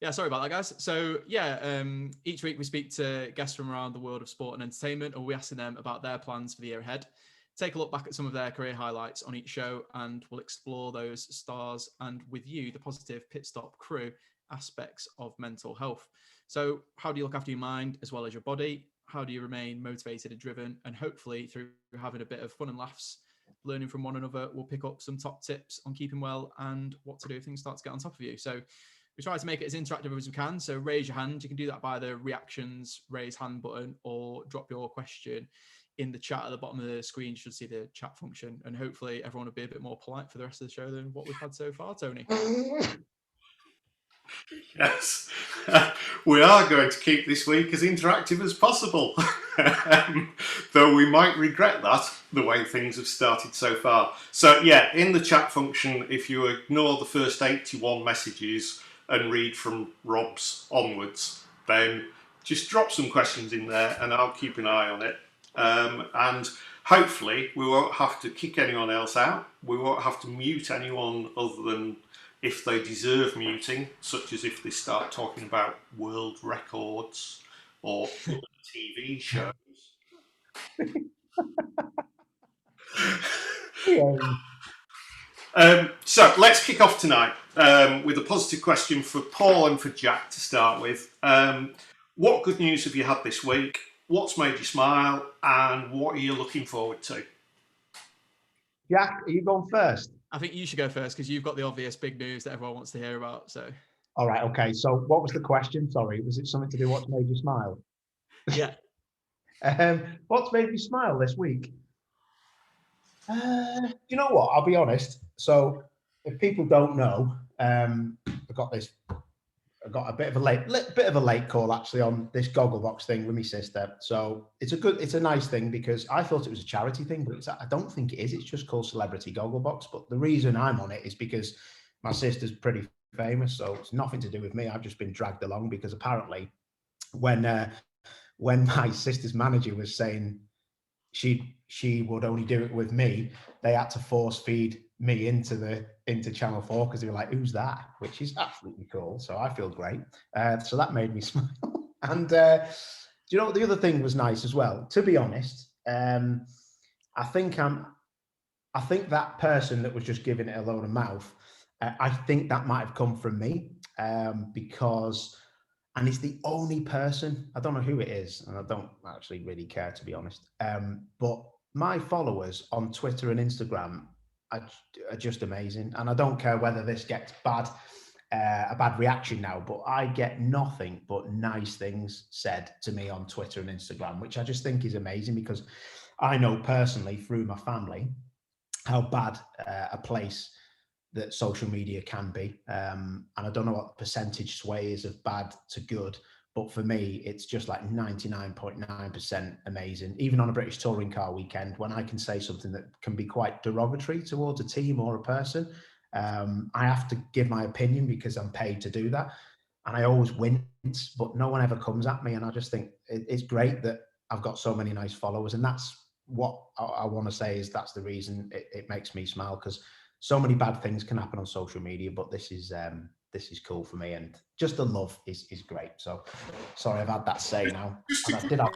Yeah, sorry about that, guys. So each week we speak to guests from around the world of sport and entertainment, and we ask them about their plans for the year ahead. Take a look back at some of their career highlights on each show, and we'll explore those stars and with you, the positive pit stop crew aspects of mental health. So how do you look after your mind as well as your body? How do you remain motivated and driven? And hopefully through having a bit of fun and laughs, learning from one another, we'll pick up some top tips on keeping well and what to do if things start to get on top of you. So we try to make it as interactive as we can. So raise your hand. You can do that by the reactions, raise hand button, or drop your question in the chat at the bottom of the screen. You should see the chat function. And hopefully everyone will be a bit more polite for the rest of the show than what we've had so far, Tony. Yes, we are going to keep this week as interactive as possible, though we might regret that, the way things have started so far. So yeah, in the chat function, if you ignore the first 81 messages and read from Rob's onwards, then just drop some questions in there and I'll keep an eye on it. And hopefully we won't have to kick anyone else out. We won't have to mute anyone other than if they deserve muting, such as if they start talking about world records or TV shows. So let's kick off tonight with a positive question for Paul and for Jack to start with. What good news have you had this week? What's made you smile? And what are you looking forward to? Jack, are you going first? I think you should go first because you've got the obvious big news that everyone wants to hear about. So, all right, okay. So, what was the question? Sorry, was it something to do what's made you smile? Yeah. What's made me smile this week? You know what? I'll be honest. So, if people don't know, I got a bit of a late call actually on this Gogglebox thing with my sister. So it's a nice thing because I thought it was a charity thing, but I don't think it is. It's just called Celebrity Gogglebox. But the reason I'm on it is because my sister's pretty famous, so it's nothing to do with me. I've just been dragged along because apparently when my sister's manager was saying she would only do it with me, they had to force feed me into Channel 4 because they were like, who's that? Which is absolutely cool. So I feel great. So that made me smile. And do you know what the other thing was nice as well? To be honest, I think that person that was just giving it a load of mouth, I think that might have come from me because, and it's the only person, I don't know who it is, and I don't actually really care, to be honest. But my followers on Twitter and Instagram are just amazing. And I don't care whether this gets a bad reaction now, but I get nothing but nice things said to me on Twitter and Instagram, which I just think is amazing because I know personally through my family how bad a place that social media can be. And I don't know what the percentage sway is of bad to good, but for me, it's just like 99.9% amazing. Even on a British touring car weekend, when I can say something that can be quite derogatory towards a team or a person, I have to give my opinion because I'm paid to do that. And I always wince, but no one ever comes at me. And I just think it's great that I've got so many nice followers. And that's what I want to say is that's the reason it makes me smile, because so many bad things can happen on social media, but this is cool for me, and just the love is great. So sorry, I've had that say now. And I did have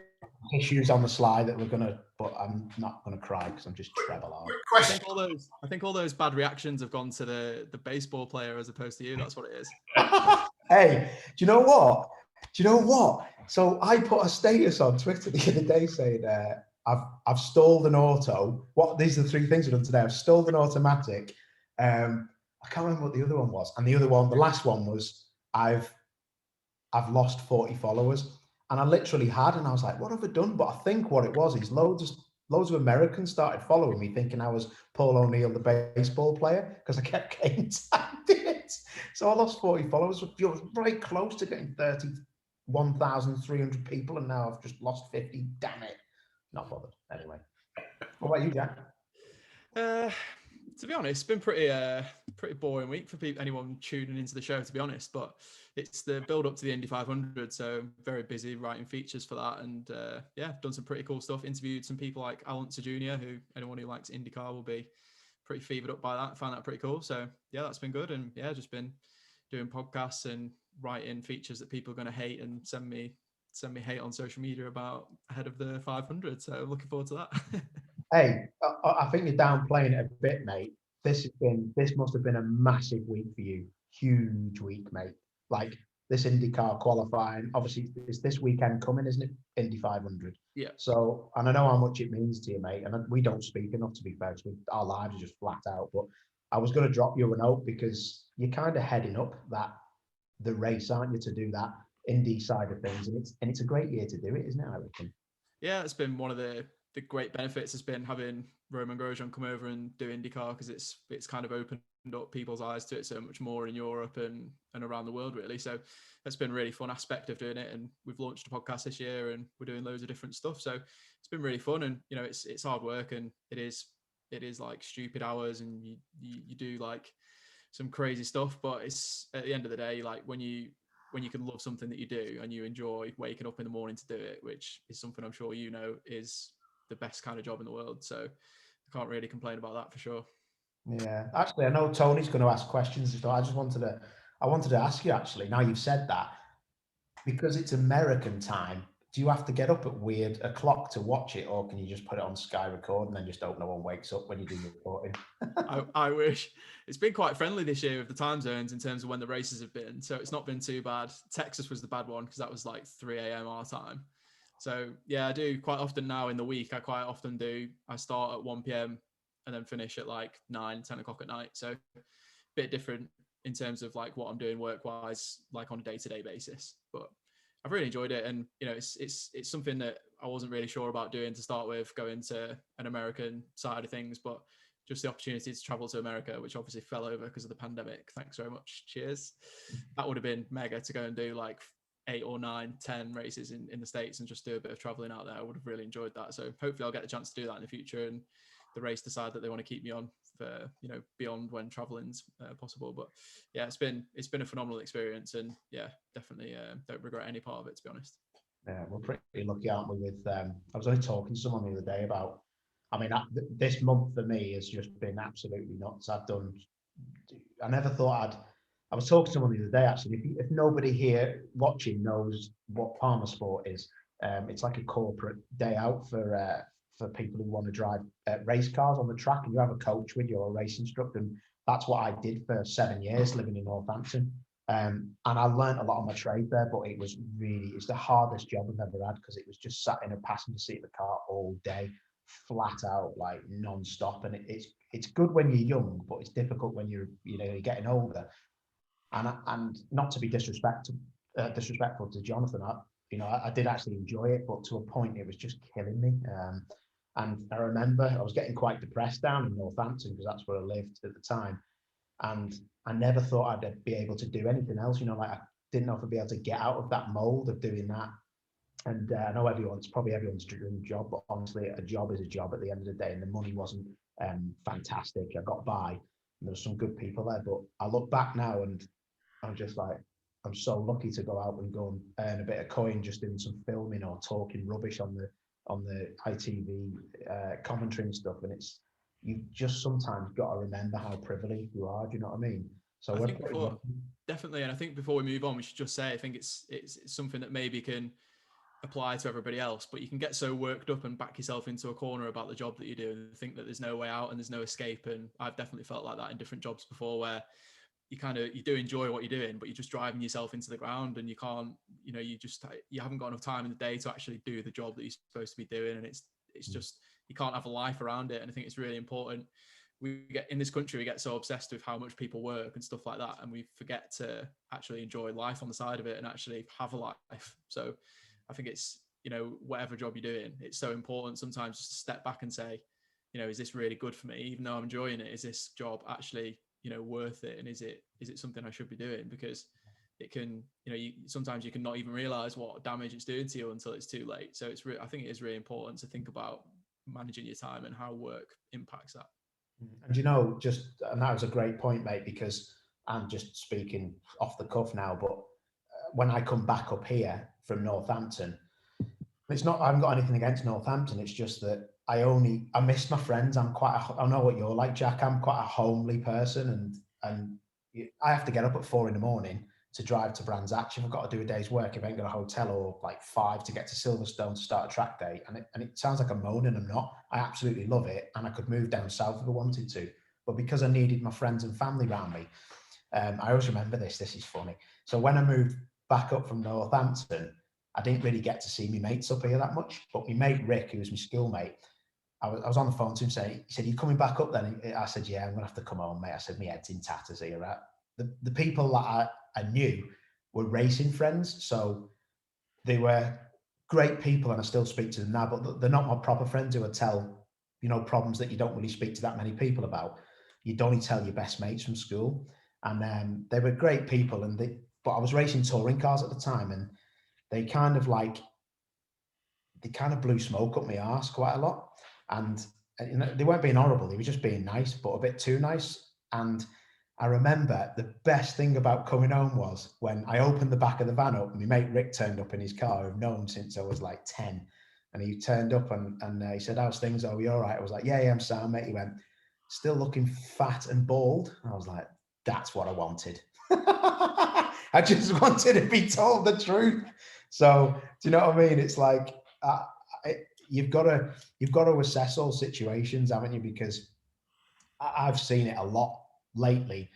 issues on the slide that we're gonna, but I'm not gonna cry because I'm just treble out. I think all those bad reactions have gone to the baseball player as opposed to you. That's what it is. Hey, do you know what? So I put a status on Twitter the other day saying, I've stalled an auto. These are the three things I've done today. I've stalled an automatic. I can't remember what the other one was. And the last one was I've lost 40 followers. And I literally had, and I was like, what have I done? But I think what it was is loads of Americans started following me thinking I was Paul O'Neill, the baseball player, because I kept getting tagged in it. So I lost 40 followers. You're very close to getting 31,300 people, and now I've just lost 50. Damn it. Not bothered. Anyway. What about you, Jack? To be honest, it's been pretty boring week for anyone tuning into the show, to be honest. But it's the build up to the Indy 500, so very busy writing features for that, and done some pretty cool stuff. Interviewed some people like Alan Jr., who anyone who likes IndyCar will be pretty fevered up by that. Found that pretty cool. So yeah, that's been good, and yeah, just been doing podcasts and write in features that people are going to hate and send me hate on social media about ahead of the 500. So I'm looking forward to that. Hey, I think you're downplaying it a bit, mate. This must have been a massive week for you. Huge week, mate. Like this IndyCar qualifying, obviously it's this weekend coming, isn't it? Indy 500. Yeah. So, and I know how much it means to you, mate. And we don't speak enough, to be fair, because our lives are just flat out. But I was going to drop you a note because you're kind of heading up the race, aren't you, to do that Indy side of things, and it's a great year to do it, isn't it? I reckon. Yeah, it's been one of the great benefits has been having Roman Grosjean come over and do IndyCar, because it's kind of opened up people's eyes to it so much more in Europe and around the world, really. So that's been a really fun aspect of doing it. And we've launched a podcast this year and we're doing loads of different stuff. So it's been really fun, and it's hard work, and it is like stupid hours, and you do like some crazy stuff, but it's at the end of the day, like when you can love something that you do and you enjoy waking up in the morning to do it, which is something I'm sure is the best kind of job in the world. So I can't really complain about that for sure. Yeah, actually, I know Tony's going to ask questions, so I wanted to ask you, actually, now you've said that, because it's American time, do you have to get up at weird o'clock to watch it, or can you just put it on Sky Record and then just hope no one wakes up when you do your reporting? I wish. It's been quite friendly this year with the time zones in terms of when the races have been, so it's not been too bad. Texas was the bad one because that was like 3 a.m. our time. So yeah, I do quite often now in the week. I start at 1 p.m. and then finish at like 9, 10 o'clock at night. So a bit different in terms of like what I'm doing work-wise, like on a day-to-day basis. But I've really enjoyed it, and it's something that I wasn't really sure about doing to start with, going to an American side of things, but just the opportunity to travel to America, which obviously fell over because of the pandemic. Thanks very much. Cheers. That would have been mega to go and do like 8 or 9, 10 races in the States and just do a bit of traveling out there. I would have really enjoyed that. So hopefully I'll get the chance to do that in the future, and the race decide that they want to keep me on for beyond when traveling's possible. But yeah, it's been a phenomenal experience, and yeah, definitely don't regret any part of it, to be honest. Yeah, we're pretty lucky, aren't we? With I was only talking to someone the other day about. I mean, this month for me has just been absolutely nuts. I never thought I was talking to someone the other day, actually. If nobody here watching knows what Palmer Sport is, it's like a corporate day out for people who want to drive race cars on the track, and you have a coach with you or a race instructor. And that's what I did for 7 years living in Northampton. And I learned a lot of my trade there, but it's the hardest job I've ever had, because it was just sat in a passenger seat of the car all day, flat out, like non-stop. And it's good when you're young, but it's difficult when you're getting older. And not to be disrespectful to Jonathan, I did actually enjoy it, but to a point it was just killing me. And I remember I was getting quite depressed down in Northampton, because that's where I lived at the time. And I never thought I'd be able to do anything else. Like I didn't know if I'd be able to get out of that mold of doing that. And I know everyone's dream job, but honestly, a job is a job at the end of the day. And the money wasn't fantastic. I got by, and there were some good people there. But I look back now, and I'm just like, I'm so lucky to go out and go and earn a bit of coin just doing some filming or talking rubbish on the ITV commentary and stuff. And you just sometimes got to remember how privileged you are. Do you know what I mean? So definitely, and I think before we move on, we should just say I think it's something that maybe can apply to everybody else, but you can get so worked up and back yourself into a corner about the job that you do and think that there's no way out and there's no escape. And I've definitely felt like that in different jobs before, where you do enjoy what you're doing, but you're just driving yourself into the ground, and you can't, you haven't got enough time in the day to actually do the job that you're supposed to be doing. And it's just, you can't have a life around it. And I think it's really important. In this country, we get so obsessed with how much people work and stuff like that, and we forget to actually enjoy life on the side of it and actually have a life. So I think it's, whatever job you're doing, it's so important sometimes just to step back and say, is this really good for me? Even though I'm enjoying it, is this job actually, worth it? And is it something I should be doing? Because it can, sometimes you can not even realize what damage it's doing to you until it's too late. So I think it is really important to think about managing your time and how work impacts that. And and that was a great point, mate, because I'm just speaking off the cuff now, but when I come back up here from Northampton, I haven't got anything against Northampton. It's just that I miss my friends. I know what you're like, Jack. I'm quite a homely person, and I have to get up at 4 a.m. to drive to Brands Hatch, if I've got to do a day's work, if I ain't got a hotel, or like 5 to get to Silverstone to start a track day. And it sounds like I'm moaning, I'm not. I absolutely love it. And I could move down south if I wanted to. But because I needed my friends and family around me, I always remember this is funny. So when I moved back up from Northampton, I didn't really get to see my mates up here that much. But my mate Rick, who was my schoolmate, I was on the phone to him saying, he said, "You coming back up then?" I said, "Yeah, I'm going to have to come home, mate." I said, "My head's in tatters here." Right? The people that I knew were racing friends. So they were great people, and I still speak to them now, but they're not my proper friends who would tell, problems that you don't really speak to that many people about. You'd only tell your best mates from school. And they were great people. But I was racing touring cars at the time, and they kind of blew smoke up my arse quite a lot. And they weren't being horrible, they were just being nice, but a bit too nice. And I remember the best thing about coming home was when I opened the back of the van up, my mate Rick turned up in his car. I've known him since I was like 10. And he turned up and he said, "How's things? Are we all right?" I was like, yeah, I'm sound, mate." He went, "Still looking fat and bald?" I was like, that's what I wanted. I just wanted to be told the truth. So, do you know what I mean? It's like, you've got to assess all situations, haven't you? Because I've seen it a lot lately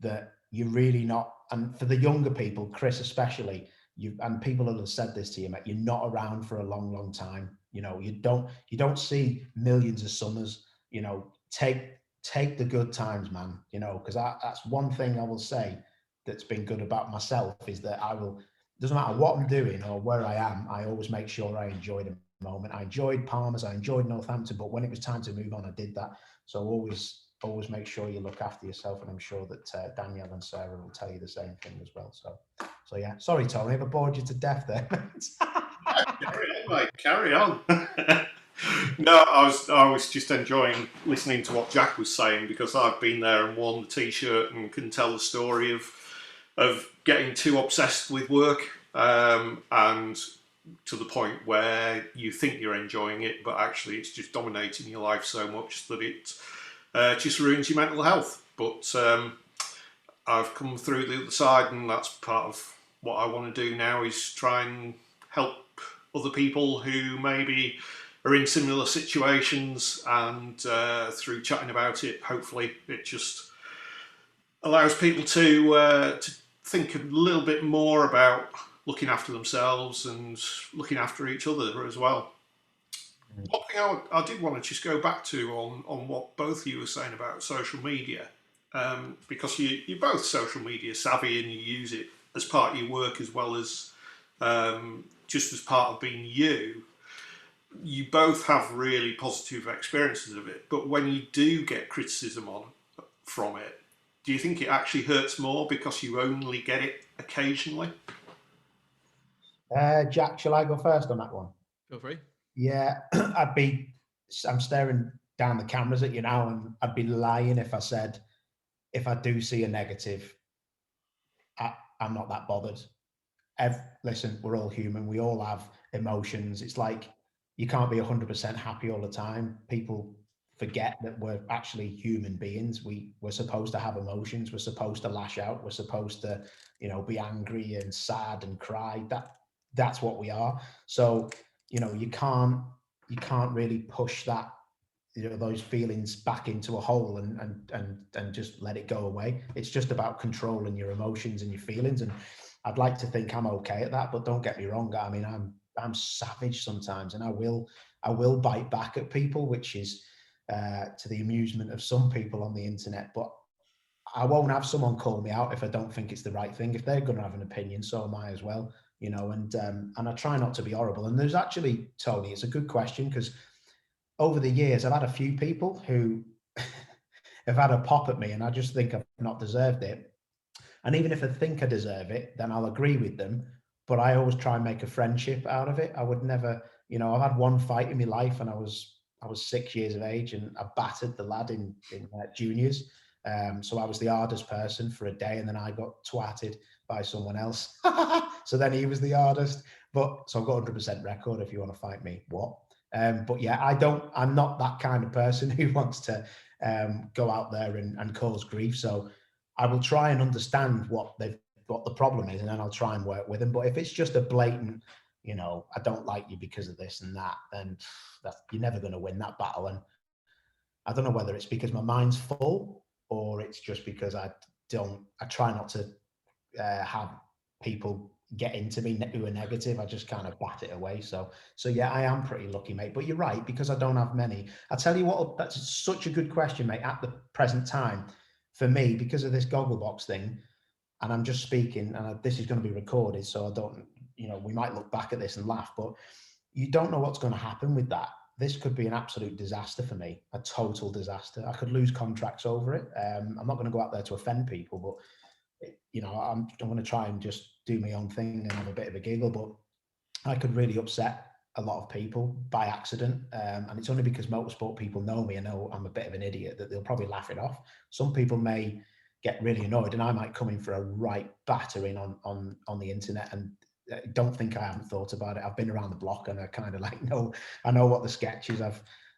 that you're really not, and for the younger people, Chris especially, and people that have said this to you, mate, you're not around for a long time. You don't see millions of summers. Take the good times, man. Because that's one thing I will say that's been good about myself, is that doesn't matter what I'm doing or where I am, I always make sure I enjoy the moment. I enjoyed Palmer's, I enjoyed Northampton, but when it was time to move on, I did that. So always make sure you look after yourself, and I'm sure that Danielle and Sarah will tell you the same thing as well. So yeah, sorry Tony, if I bored you to death there. Carry on, mate. Carry on. No, I was just enjoying listening to what Jack was saying, because I've been there and worn the t-shirt and can tell the story of getting too obsessed with work, and to the point where you think you're enjoying it, but actually it's just dominating your life so much that it just ruins your mental health. But I've come through the other side, and that's part of what I want to do now, is try and help other people who maybe are in similar situations, and through chatting about it, hopefully it just allows people to think a little bit more about looking after themselves and looking after each other as well. One thing I did want to just go back to on what both of you were saying about social media, because you're both social media savvy and you use it as part of your work as well as just as part of being you. You both have really positive experiences of it, but when you do get criticism from it, do you think it actually hurts more because you only get it occasionally? Jack, shall I go first on that one? Feel free. Yeah, I'm staring down the cameras at you now, and I'd be lying if I said, if I do see a negative, I'm not that bothered. Listen, we're all human. We all have emotions. It's like, you can't be 100% happy all the time. People forget that we're actually human beings. We're supposed to have emotions. We're supposed to lash out. We're supposed to, be angry and sad and cry. That's what we are. So, you can't really push that, those feelings back into a hole and just let it go away. It's just about controlling your emotions and your feelings. And I'd like to think I'm okay at that, but don't get me wrong. I mean, I'm savage sometimes, and I will bite back at people, which is to the amusement of some people on the internet. But I won't have someone call me out if I don't think it's the right thing. If they're going to have an opinion, so am I as well. And I try not to be horrible. And there's actually, Tony, it's a good question, because over the years I've had a few people who have had a pop at me, and I just think I've not deserved it. And even if I think I deserve it, then I'll agree with them. But I always try and make a friendship out of it. I would never, I've had one fight in my life, and I was 6 years of age, and I battered the lad in juniors. So I was the hardest person for a day, and then I got twatted by someone else. So then he was the hardest. But so I've got 100% record if you want to fight me. What? But yeah, I'm not that kind of person who wants to go out there and cause grief. So I will try and understand what they've what the problem is, and then I'll try and work with them. But if it's just a blatant, you know, I don't like you because of this and that, then you're never going to win that battle. And I don't know whether it's because my mind's full or it's just because I try not to have people get into me who are negative. I just kind of bat it away. So yeah, I am pretty lucky, mate. But you're right, because I don't have many. I tell you what, that's such a good question, mate. At the present time, for me, because of this Gogglebox thing, and I'm just speaking, and this is going to be recorded, so I don't, you know, we might look back at this and laugh, but you don't know what's going to happen with that. This could be an absolute disaster for me, a total disaster. I could lose contracts over it. I'm not going to go out there to offend people, but you know, I'm going to try and just do my own thing and have a bit of a giggle, but I could really upset a lot of people by accident. And it's only because motorsport people know me and know I'm a bit of an idiot that they'll probably laugh it off. Some people may get really annoyed, and I might come in for a right battering on the internet, and don't think I haven't thought about it. I've been around the block, and I kind of like I know what the sketch is.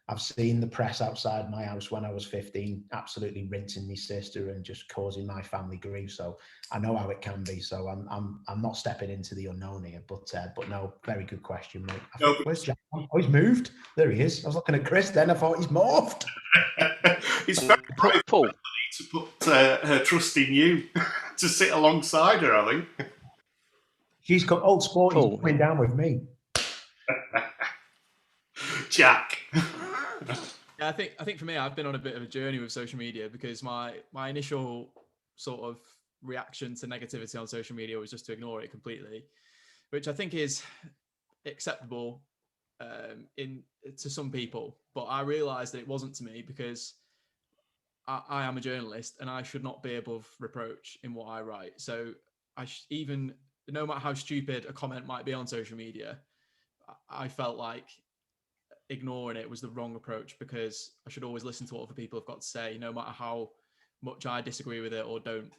I've seen the press outside my house when I was 15, absolutely rinsing my sister and just causing my family grief. So I know how it can be. So I'm not stepping into the unknown here. But no, very good question, mate. Where's Jack? Oh, he's moved. There he is. I was looking at Chris then. I thought he's morphed. It's very brave Paul to put her trust in you to sit alongside her, I think. She's got old sport. He's coming down with me. Jack. Yeah, I think for me, I've been on a bit of a journey with social media, because my initial sort of reaction to negativity on social media was just to ignore it completely, which I think is acceptable to some people. But I realised that it wasn't to me, because I am a journalist and I should not be above reproach in what I write. So even no matter how stupid a comment might be on social media, I felt like ignoring it was the wrong approach, because I should always listen to what other people have got to say, no matter how much I disagree with it or don't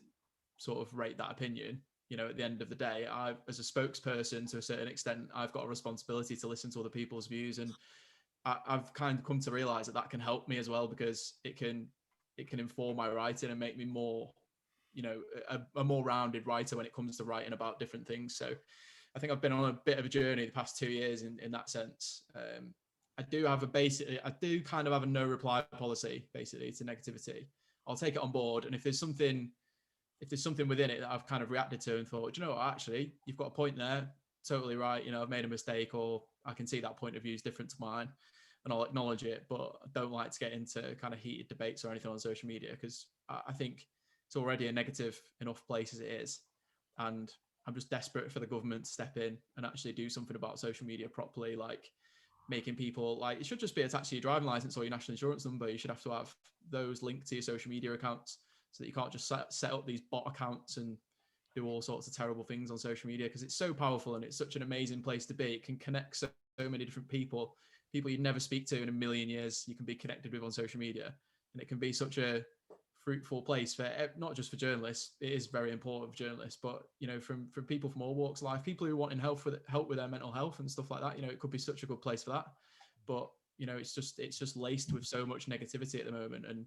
sort of rate that opinion. You know, at the end of the day, as a spokesperson, to a certain extent, I've got a responsibility to listen to other people's views, and I've kind of come to realize that can help me as well, because it can inform my writing and make me more, you know, a more rounded writer when it comes to writing about different things. So I think I've been on a bit of a journey the past 2 years in that sense. I do kind of have a no reply policy, basically, to negativity. I'll take it on board, and if there's something within it that I've kind of reacted to and thought, you know what, actually, you've got a point there, totally right, you know, I've made a mistake, or I can see that point of view is different to mine, and I'll acknowledge it. But I don't like to get into kind of heated debates or anything on social media, because I think it's already a negative enough place as it is, and I'm just desperate for the government to step in and actually do something about social media properly, like making people, like, it should just be attached to your driving license or your national insurance number. You should have to have those linked to your social media accounts, so that you can't just set up these bot accounts and do all sorts of terrible things on social media, because it's so powerful and it's such an amazing place to be. It can connect so many different people you'd never speak to in a million years, you can be connected with on social media. And it can be such a fruitful place for not just for journalists. It is very important for journalists, but, you know, from people from all walks of life, people who want help with their mental health and stuff like that. You know, it could be such a good place for that. But, you know, it's just laced with so much negativity at the moment, and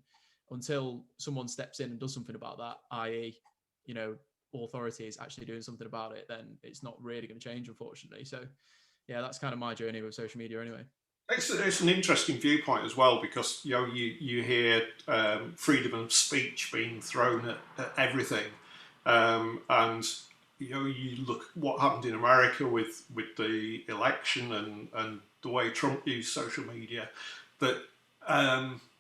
until someone steps in and does something about that, i.e., you know, authority is actually doing something about it, then it's not really going to change, unfortunately. So yeah, that's kind of my journey with social media anyway. It's an interesting viewpoint as well, because, you know, you hear freedom of speech being thrown at everything, and, you know, you look what happened in America with the election and the way Trump used social media. That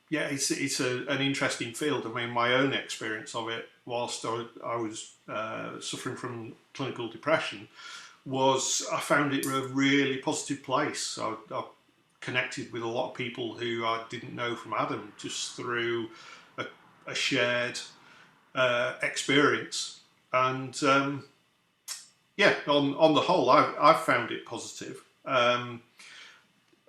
yeah, it's an interesting field. I mean, my own experience of it, whilst I was suffering from clinical depression, was I found it a really positive place. I connected with a lot of people who I didn't know from Adam, just through a shared experience. And yeah, on the whole, I've found it positive. I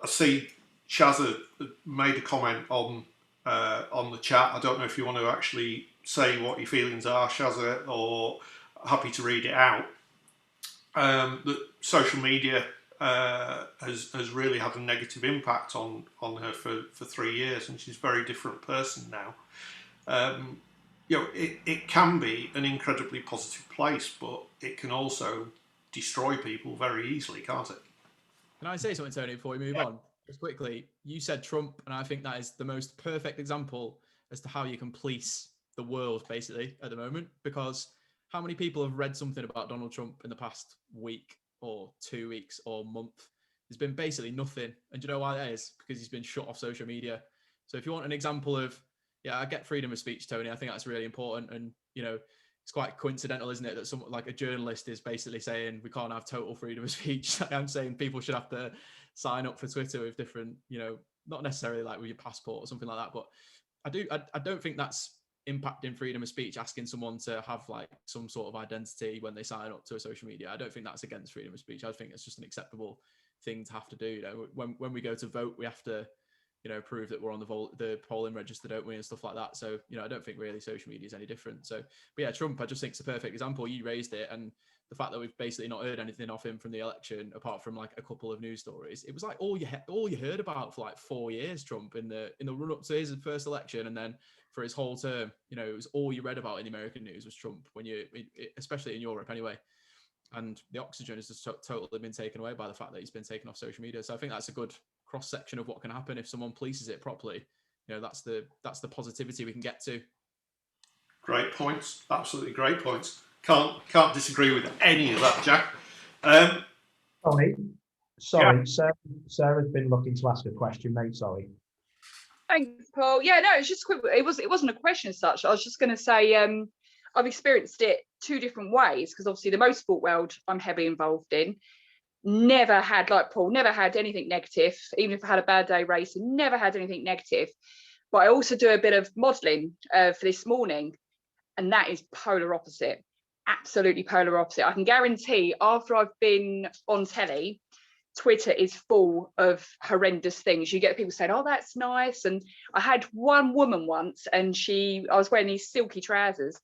see Shazza made a comment on the chat. I don't know if you want to actually say what your feelings are, Shazza, or happy to read it out. That social media has really had a negative impact on her for 3 years, and she's a very different person now. it can be an incredibly positive place, but it can also destroy people very easily, can't it? Can I say something, Tony, before we move on? Just quickly, you said Trump, and I think that is the most perfect example as to how you can police the world, basically, at the moment. Because how many people have read something about Donald Trump in the past week or 2 weeks or month? There's been basically nothing. And do you know why that is? Because he's been shut off social media. So if you want an example of, yeah, I get freedom of speech, Tony, I think that's really important. And, it's quite coincidental, isn't it, that someone like a journalist is basically saying we can't have total freedom of speech. I'm saying people should have to sign up for Twitter with different, not necessarily like with your passport or something like that, but I don't think that's impacting freedom of speech, asking someone to have like some sort of identity when they sign up to a social media. I don't think that's against freedom of speech. I think it's just an acceptable thing to have to do. When we go to vote, we have to prove that we're on the polling register, don't we, and stuff like that. So, I don't think really social media is any different. So, but yeah, Trump, I just think it's a perfect example. You raised it, and the fact that we've basically not heard anything of him from the election, apart from like a couple of news stories. It was like all you heard about for like 4 years, Trump in the run up to his first election, and then for his whole term, it was all you read about in the American news was Trump. Especially in Europe, anyway. And the oxygen has just totally been taken away by the fact that he's been taken off social media. So I think that's a good cross section of what can happen if someone polices it properly. That's the positivity we can get to. Great points, absolutely great points. Can't disagree with any of that, Jack. Sorry, Yeah. Sarah's been looking to ask a question, mate. Sorry. Thanks, Paul. Yeah, no, it's just quick. It wasn't a question as such. I was just going to say I've experienced it two different ways, because obviously the motorsport world I'm heavily involved in. Never had, like Paul, never had anything negative. Even if I had a bad day racing, never had anything negative. But I also do a bit of modelling for this morning, and that is polar opposite. Absolutely polar opposite. I can guarantee after I've been on telly, Twitter is full of horrendous things. You get people saying, "Oh, that's nice." And I had one woman once, and I was wearing these silky trousers,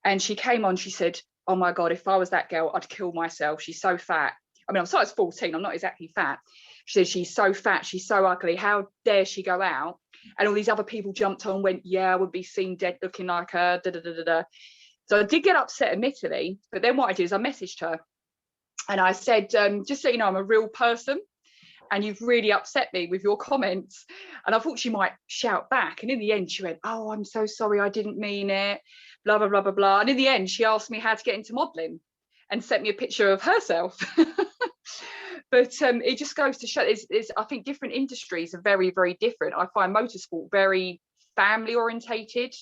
and she came on, she said, "Oh my God, if I was that girl, I'd kill myself. She's so fat." I mean, I'm size 14, I'm not exactly fat. She said, "She's so fat, she's so ugly. How dare she go out?" And all these other people jumped on and went, "Yeah, I would be seen dead looking like her, da da da da da." So I did get upset, admittedly, but then what I did is I messaged her. And I said, "Just so you know, I'm a real person, and you've really upset me with your comments." And I thought she might shout back. And in the end, she went, "Oh, I'm so sorry, I didn't mean it, blah, blah, blah, blah, blah." And in the end, she asked me how to get into modelling and sent me a picture of herself. But it just goes to show, I think different industries are very, very different. I find motorsport very family orientated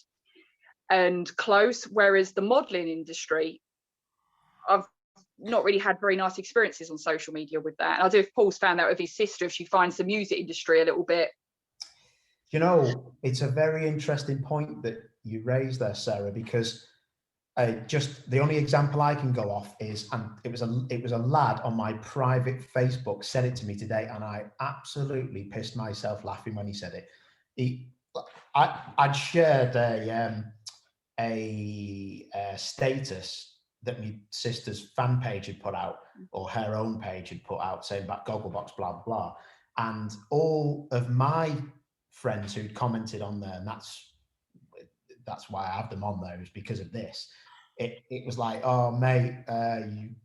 and close, whereas the modelling industry, I've not really had very nice experiences on social media with that. And I do if Paul's found that with his sister, if she finds the music industry a little bit. It's a very interesting point that you raised there, Sarah, because just the only example I can go off is, and it was a lad on my private Facebook said it to me today, and I absolutely pissed myself laughing when he said it. I'd shared a status that my sister's fan page had put out, or her own page had put out, saying about Gogglebox, blah, blah. And all of my friends who'd commented on there, and that's why I have them on there, is because of this. It was like, "Oh, mate,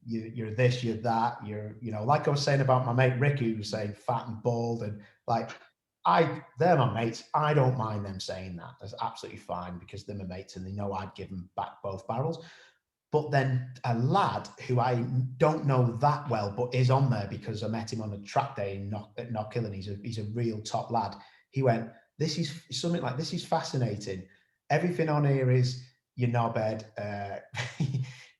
you're this, you're that, you're, like I was saying about my mate Ricky, who was saying fat and bald, and like, they're my mates. I don't mind them saying that. That's absolutely fine, because they're my mates and they know I'd give them back both barrels." But then a lad who I don't know that well, but is on there because I met him on a track day at Knockhill, and he's a real top lad. He went, "This is something like, this is fascinating. Everything on here is, you knobhead.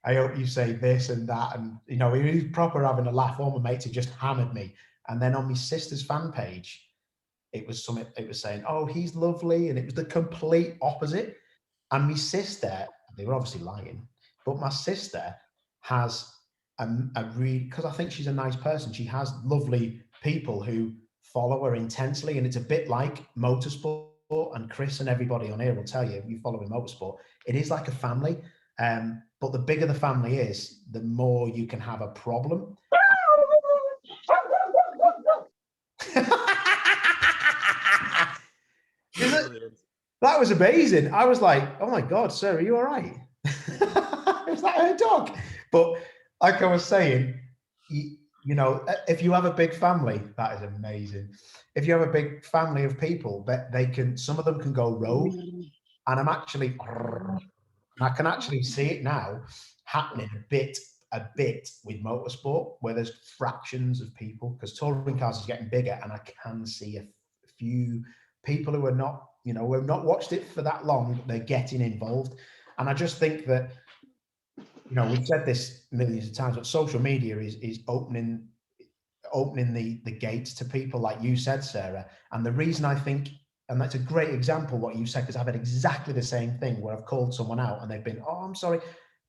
I hope you say this and that." And, he was proper having a laugh. All my mates had just hammered me. And then on my sister's fan page, it was saying, "Oh, he's lovely." And it was the complete opposite. And my sister, they were obviously lying, but my sister has because I think she's a nice person. She has lovely people who follow her intensely. And it's a bit like motorsport, and Chris and everybody on here will tell you, if you follow in motorsport, it is like a family. But the bigger the family is, the more you can have a problem. That was amazing. I was like, oh my God, sir, are you all right? Is that her dog? But like I was saying, you know, if you have a big family, that is amazing. If you have a big family of people, that they can, some of them can go rogue. And I can actually see it now happening a bit with motorsport, where there's fractions of people, because touring cars is getting bigger, and I can see a few people who are not, you know, who have not watched it for that long, they're getting involved. And I just think that, you know, we've said this millions of times, but social media is opening the gates to people, like you said, Sarah. And the reason I think, and that's a great example what you said, because I've had exactly the same thing where I've called someone out and they've been, oh, I'm sorry.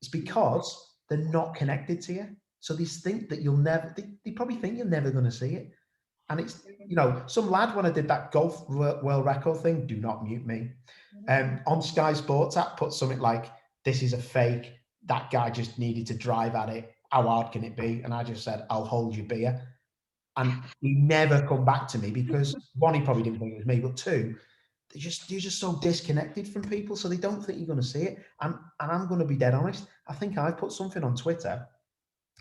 It's because they're not connected to you. So they think that you'll never, they probably think you're never going to see it. And it's, you know, some lad, when I did that golf world record thing, do not mute me. On Sky Sports app, put something like, this is a fake. That guy just needed to drive at it. How hard can it be? And I just said, I'll hold your beer. And he never come back to me, because one, he probably didn't think it was me, but two, you're just so disconnected from people, so they don't think you're going to see it. And I'm going to be dead honest. I think I've put something on Twitter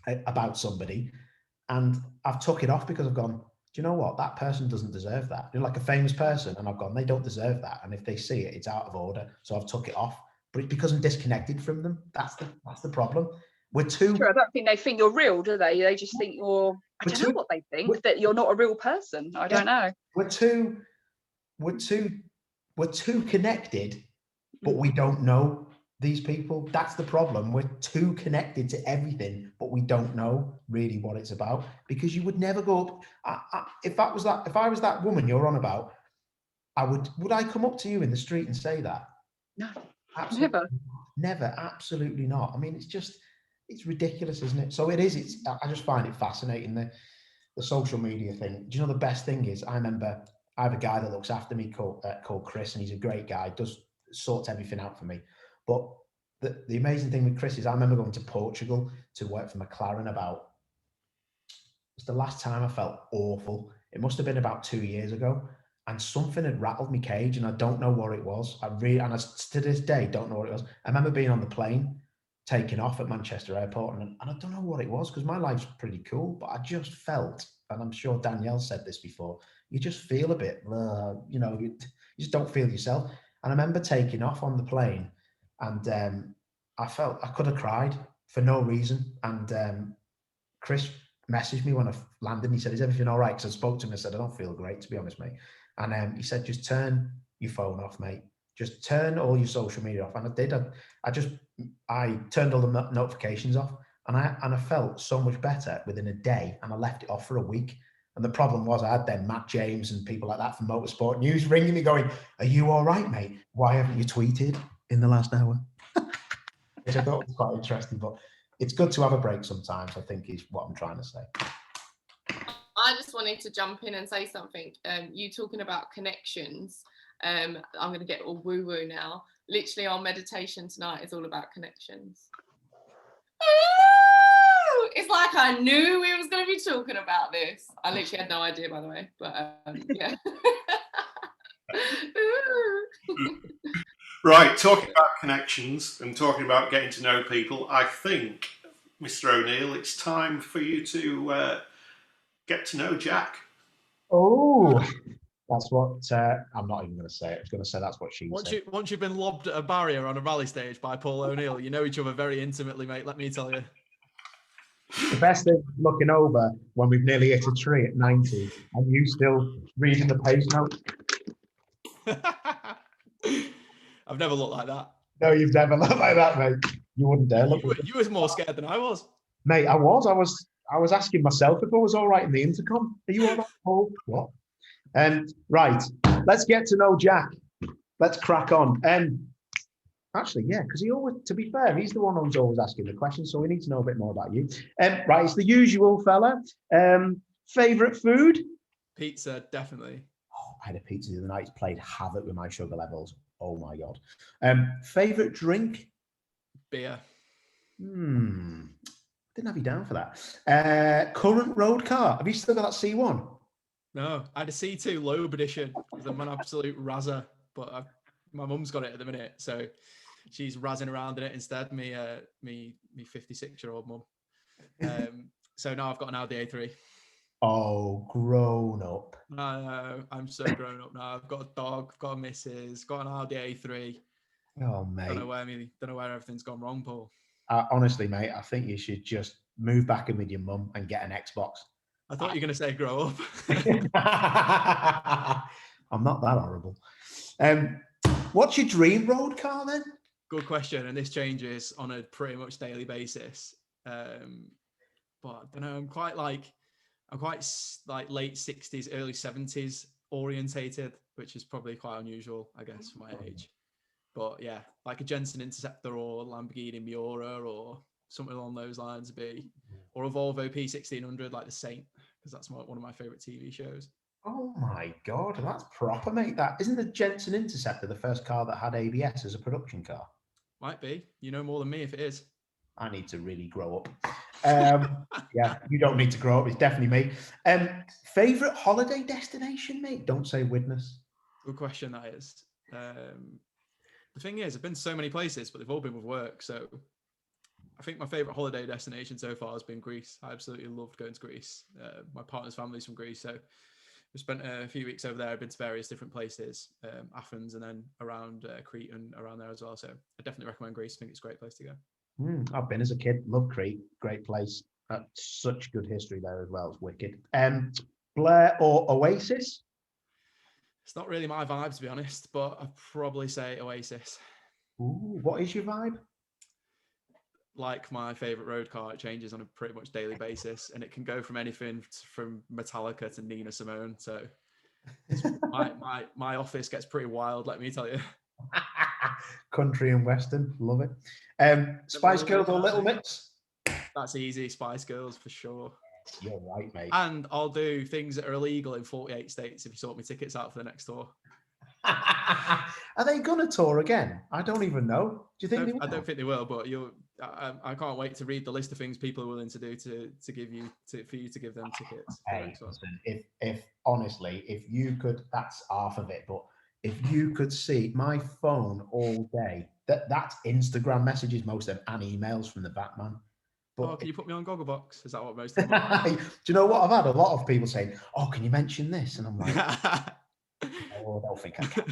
about somebody, and I've took it off because I've gone, do you know what? That person doesn't deserve that. You're like a famous person, and I've gone, they don't deserve that. And if they see it, it's out of order. So I've took it off. But it's because I'm disconnected from them. That's the problem. We're too. Sure, I don't think they think you're real, do they? They just think you're. I don't know what they think, that you're not a real person. I don't know. We're too connected, but we don't know these people. That's the problem. We're too connected to everything, but we don't know really what it's about. Because you would never go up. If I was that woman you're on about, would I come up to you in the street and say that? No, absolutely never. Absolutely not. I mean, it's ridiculous, isn't it? So it is. I just find it fascinating, the social media thing. Do you know the best thing is? I remember I have a guy that looks after me called Chris, and he's a great guy. Sorts everything out for me. But the amazing thing with Chris is, I remember going to Portugal to work for McLaren it's the last time I felt awful. It must have been about 2 years ago, and something had rattled me cage, and I don't know what it was. I to this day don't know what it was. I remember being on the plane, taking off at Manchester Airport, and I don't know what it was, because my life's pretty cool, but I just felt, and I'm sure Danielle said this before, you just feel a bit, you know, you just don't feel yourself. And I remember taking off on the plane, and I felt I could have cried for no reason. And Chris messaged me when I landed, and he said, is everything all right? Because I spoke to him and said, I don't feel great, to be honest, mate. And he said, just turn your phone off, mate. Just turn all your social media off. And I did. I turned all the notifications off, and I felt so much better within a day, and I left it off for a week. And the problem was, I had then Matt James and people like that from Motorsport News ringing me going, are you all right, mate? Why haven't you tweeted in the last hour? Which I thought was quite interesting, but it's good to have a break sometimes, I think, is what I'm trying to say. I just wanted to jump in and say something. You talking about connections. I'm going to get all woo-woo now. Literally, our meditation tonight is all about connections. It's like I knew we was going to be talking about this. I literally had no idea, by the way, but yeah. Right, talking about connections and talking about getting to know people, I think, Mr. O'Neill, it's time for you to get to know Jack. Oh, that's what I'm not even going to say it. I was going to say that's what she said. Once you've been lobbed at a barrier on a rally stage by Paul O'Neill, you know each other very intimately, mate, let me tell you. The best thing is looking over when we've nearly hit a tree at 90 and you still reading the pace notes. I've never looked like that. No, you've never looked like that, mate. You wouldn't dare look. You were more scared than I was. Mate, I was asking myself if I was all right in the intercom. Are you all right, Paul? What? Right, let's get to know Jack. Let's crack on. Actually, yeah, because he always, to be fair, he's the one who's always asking the questions, so we need to know a bit more about you. Right, it's the usual fella. Favourite food? Pizza, definitely. Oh, I had a pizza the other night. It's played havoc with my sugar levels. Oh my God. Favourite drink? Beer. Didn't have you down for that. Current road car. Have you still got that C1? No, I had a C2 Loeb edition because I'm an absolute razzer, but I've My mum's got it at the minute, so she's razzing around in it instead. Me 56-year-old mum. So now I've got an Audi A3. Oh, grown up. No, I'm so grown up now. I've got a dog, I've got a missus, got an Audi A3. Oh, mate. Don't know where everything's gone wrong, Paul. Honestly, mate, I think you should just move back in with your mum and get an Xbox. I thought you were going to say grow up. I'm not that horrible. What's your dream road car then? Good question, and this changes on a pretty much daily basis. But I don't know. I'm quite like late 60s, early 70s orientated, which is probably quite unusual, I guess, for my age. But yeah, like a Jensen Interceptor or Lamborghini Miura or something along those lines would be, or a Volvo P1600 like the Saint, because that's one of my favorite TV shows. Oh my God, that's proper, mate. That isn't the Jensen Interceptor the first car that had ABS as a production car? Might be. You know more than me if it is. I need to really grow up. Yeah, you don't need to grow up. It's definitely me. Favorite holiday destination, mate? Don't say Widnes. Good question, that is. The thing is, I've been to so many places, but they've all been with work. So I think my favorite holiday destination so far has been Greece. I absolutely loved going to Greece. My partner's family's from Greece, so we spent a few weeks over there. I've been to various different places, Athens, and then around Crete and around there as well. So I definitely recommend Greece. I think it's a great place to go. I've been as a kid. Love Crete. Great place. Such good history there as well. It's wicked. Blair or Oasis? It's not really my vibe, to be honest, but I'd probably say Oasis. Ooh, what is your vibe? Like my favorite road car, it changes on a pretty much daily basis, and it can go from anything from Metallica to Nina Simone. So my office gets pretty wild, let me tell you. Country and Western, love it. Spice Girls or Little Mix? That's easy, Spice Girls for sure. You're right, mate. And I'll do things that are illegal in 48 states if you sort me tickets out for the next tour. Are they gonna tour again? I don't even know. Do you think they will? I don't think they will, but I can't wait to read the list of things people are willing to do for you to give them tickets. Hey, listen, if honestly, if you could, that's half of it. But if you could see my phone all day, that's Instagram messages, most of them, and emails from the Batman. But can you put me on Gogglebox? Is that what most of them are? Do you know what? I've had a lot of people saying, "Oh, can you mention this?" And I'm like, "Oh, I don't think I can."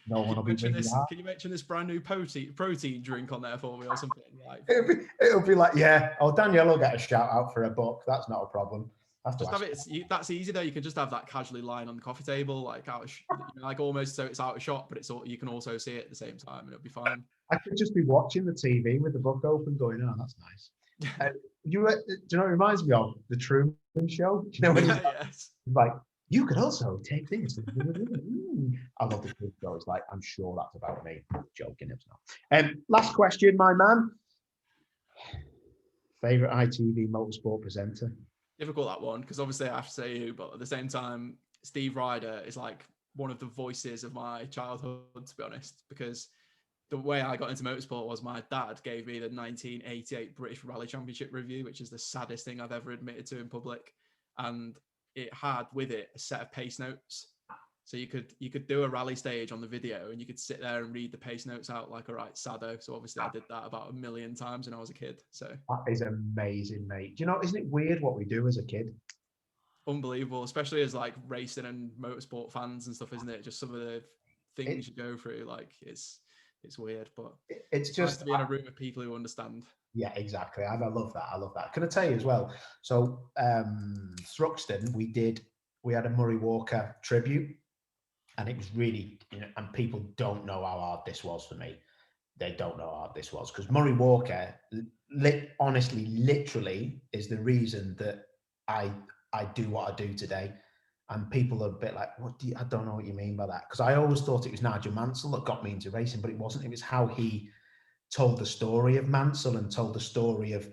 No one will be ringing that. Can you mention this brand new protein drink on there for me or something? Like it'll be like, yeah. Oh, Danielle will get a shout out for a book. That's not a problem. Just have it. That's easy though. You can just have that casually lying on the coffee table, like like almost so it's out of shot, but you can also see it at the same time, and it'll be fine. I could just be watching the TV with the book open, going, "Oh, that's nice." Do you know what it reminds me of? The Truman Show. Do you know when he's like, "You could also take this." I love the Truman Show. It's like, I'm sure that's about me. I'm joking, it's not. Last question, my man. Favorite ITV Motorsport presenter? Difficult, that one, because obviously I have to say you, but at the same time, Steve Ryder is like one of the voices of my childhood, to be honest, because the way I got into motorsport was my dad gave me the 1988 British Rally Championship review, which is the saddest thing I've ever admitted to in public. And it had with it a set of pace notes. So you could do a rally stage on the video and you could sit there and read the pace notes out like a right sado. So obviously I did that about 1 million times when I was a kid. So that is amazing, mate. Do you know, isn't it weird what we do as a kid? Unbelievable, especially as like racing and motorsport fans and stuff, isn't it? Just some of the things you go through, like it's weird, but it's just nice to be in a room of people who understand. Yeah, exactly. I love that. I love that. Can I tell you as well? So Thruxton, we had a Murray Walker tribute, and it was really, and people don't know how hard this was for me. They don't know how hard this was, because Murray Walker, honestly, literally is the reason that I do what I do today. And people are a bit like, I don't know what you mean by that. Because I always thought it was Nigel Mansell that got me into racing, but it wasn't. It was how he told the story of Mansell and told the story of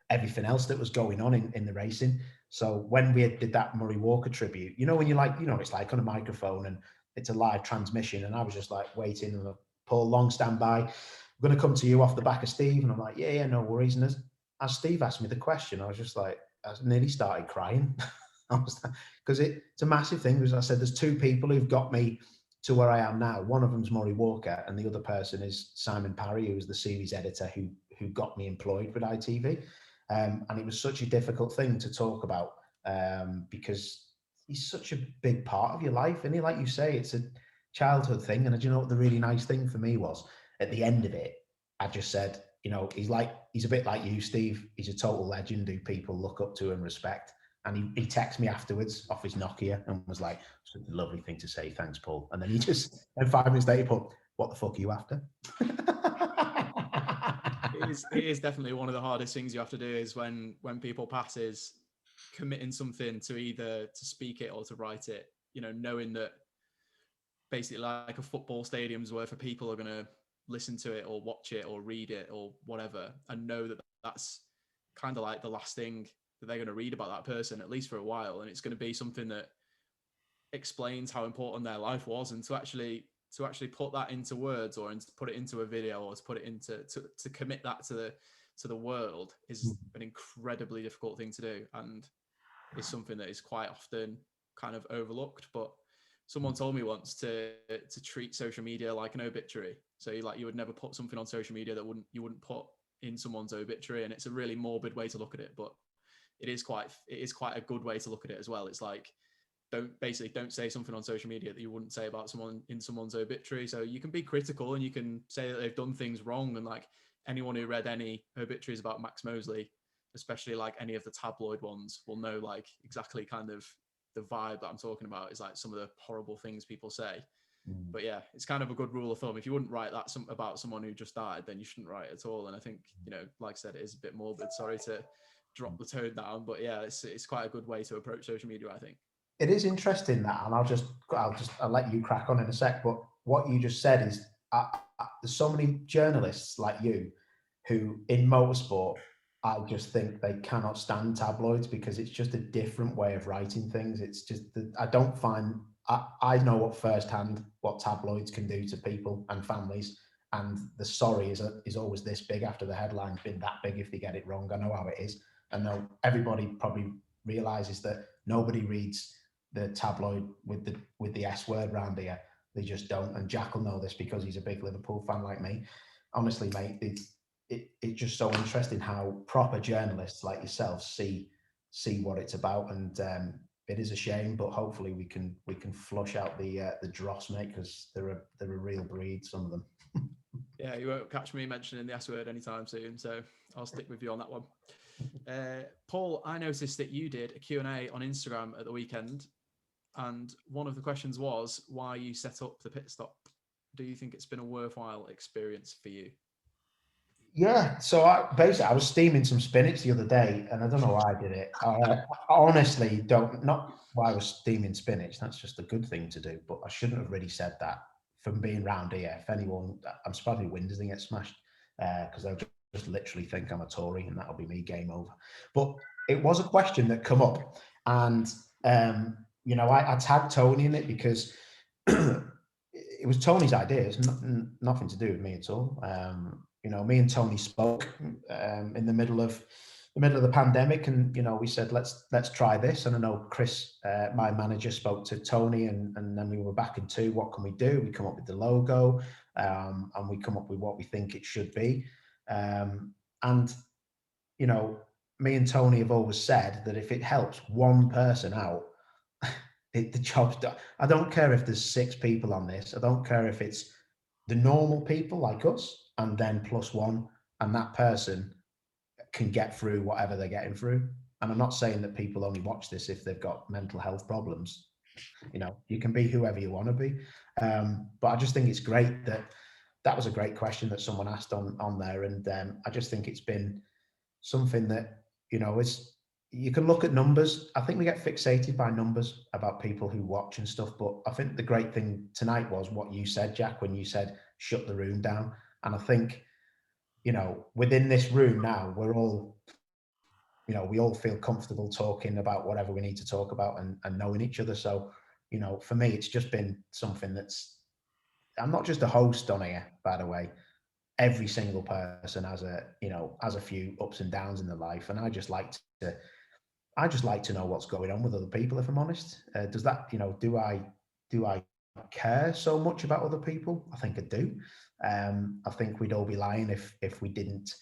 everything else that was going on in the racing. So when we did that Murray Walker tribute, when you're like, it's like on a microphone and it's a live transmission. And I was just like waiting, and Paul Long, stand by. I'm going to come to you off the back of Steve. And I'm like, yeah, no worries. And as Steve asked me the question, I was just like, I nearly started crying. Because it's a massive thing. As I said, there's two people who've got me to where I am now. One of them's Murray Walker, and the other person is Simon Parry, who was the series editor who got me employed with ITV. And it was such a difficult thing to talk about because he's such a big part of your life, isn't he? Like you say, it's a childhood thing. And do you know what the really nice thing for me was? At the end of it, I just said, you know, he's a bit like you, Steve. He's a total legend who people look up to and respect. And he texted me afterwards off his Nokia and was like, it's a lovely thing to say. Thanks, Paul. And then and 5 minutes later, he put, what the fuck are you after? It is definitely one of the hardest things you have to do is when people pass is committing something to either to speak it or to write it, you know, knowing that basically like a football stadium's worth of people are going to listen to it or watch it or read it or whatever, and know that that's kind of like the last thing that they're going to read about that person, at least for a while. And it's going to be something that explains how important their life was, and to actually put that into words or to put it into a video or to put it into to commit that to the world is an incredibly difficult thing to do, and is something that is quite often kind of overlooked. But someone told me once to treat social media like an obituary. So you would never put something on social media that you wouldn't put in someone's obituary. And it's a really morbid way to look at it, but it is quite a good way to look at it as well. It's like, don't say something on social media that you wouldn't say about someone in someone's obituary. So you can be critical and you can say that they've done things wrong. And like anyone who read any obituaries about Max Mosley, especially like any of the tabloid ones, will know like exactly kind of the vibe that I'm talking about is like some of the horrible things people say. But yeah, it's kind of a good rule of thumb. If you wouldn't write that about someone who just died, then you shouldn't write at all. And I think, you know, like I said, it is a bit morbid. Sorry to drop the tone down, but yeah, it's quite a good way to approach social media, I think. It is interesting that, and I'll let you crack on in a sec. But what you just said is, there's so many journalists like you who in motorsport, I just think they cannot stand tabloids because it's just a different way of writing things. It's just I don't find I know firsthand what tabloids can do to people and families, and the sorry is always this big after the headline's been that big if they get it wrong. I know how it is. I know everybody probably realizes that nobody reads the tabloid with the S word round here. They just don't. And Jack will know this because he's a big Liverpool fan like me. Honestly, mate, it's just so interesting how proper journalists like yourself see what it's about. And it is a shame, but hopefully we can flush out the dross, mate, because they're a real breed, some of them. Yeah, you won't catch me mentioning the S word anytime soon, so I'll stick with you on that one. Paul, I noticed that you did a Q&A on Instagram at the weekend, and one of the questions was why you set up the pit stop. Do you think it's been a worthwhile experience for you? Yeah, so I was steaming some spinach the other day, and I don't know why I did it. I honestly don't, not why I was steaming spinach, that's just a good thing to do, but I shouldn't have really said that from being round here. If anyone, I'm surprised my windows didn't get smashed, because they'll just literally think I'm a Tory, and that'll be me, game over. But it was a question that come up, and you know, I tagged Tony in it because it was Tony's idea. It's nothing to do with me at all. You know, me and Tony spoke in the middle of the pandemic, and you know, we said let's try this. And I know Chris, my manager, spoke to Tony, and then we were back into what can we do. We come up with the logo, and we come up with what we think it should be. And you know, me and Tony have always said that if it helps one person out, the job's done. I don't care if there's 6 people on this. I don't care if it's the normal people like us and then plus one, and that person can get through whatever they're getting through. And I'm not saying that people only watch this if they've got mental health problems. You know, you can be whoever you want to be. But I just think it's great that was a great question that someone asked on there. And I just think it's been something that, you know, you can look at numbers. I think we get fixated by numbers about people who watch and stuff. But I think the great thing tonight was what you said, Jack, when you said, shut the room down. And I think, you know, within this room now, we're all, you know, we all feel comfortable talking about whatever we need to talk about and knowing each other. So, you know, for me, it's just been something I'm not just a host on here, by the way. Every single person has a few ups and downs in their life. And I just like to know what's going on with other people, if I'm honest. Does that, you know, do I care so much about other people. I think I do. I think we'd all be lying if we didn't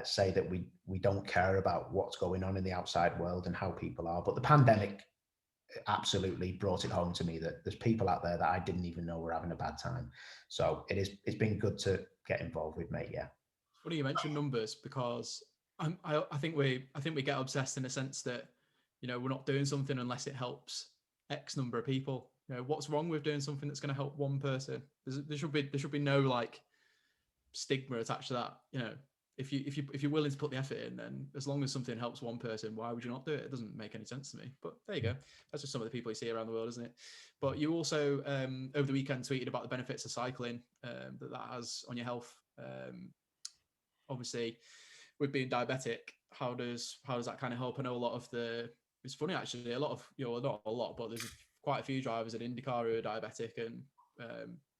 say that we don't care about what's going on in the outside world and how people are. But the pandemic absolutely brought it home to me that there's people out there that I didn't even know were having a bad time. So it's been good to get involved with, mate. Yeah. Funny you mentioned numbers, because I think we get obsessed in a sense that, you know, we're not doing something unless it helps X number of people. You know, what's wrong with doing something that's going to help one person? There should be no like stigma attached to that. You know, if you're willing to put the effort in, then as long as something helps one person, why would you not do it? It doesn't make any sense to me. But there you go. That's just some of the people you see around the world, isn't it? But you also over the weekend tweeted about the benefits of cycling that has on your health. Obviously, with being diabetic, how does that kind of help? I know a lot of it's funny actually, a lot of, you know, not a lot, but there's quite a few drivers at IndyCar who are diabetic, and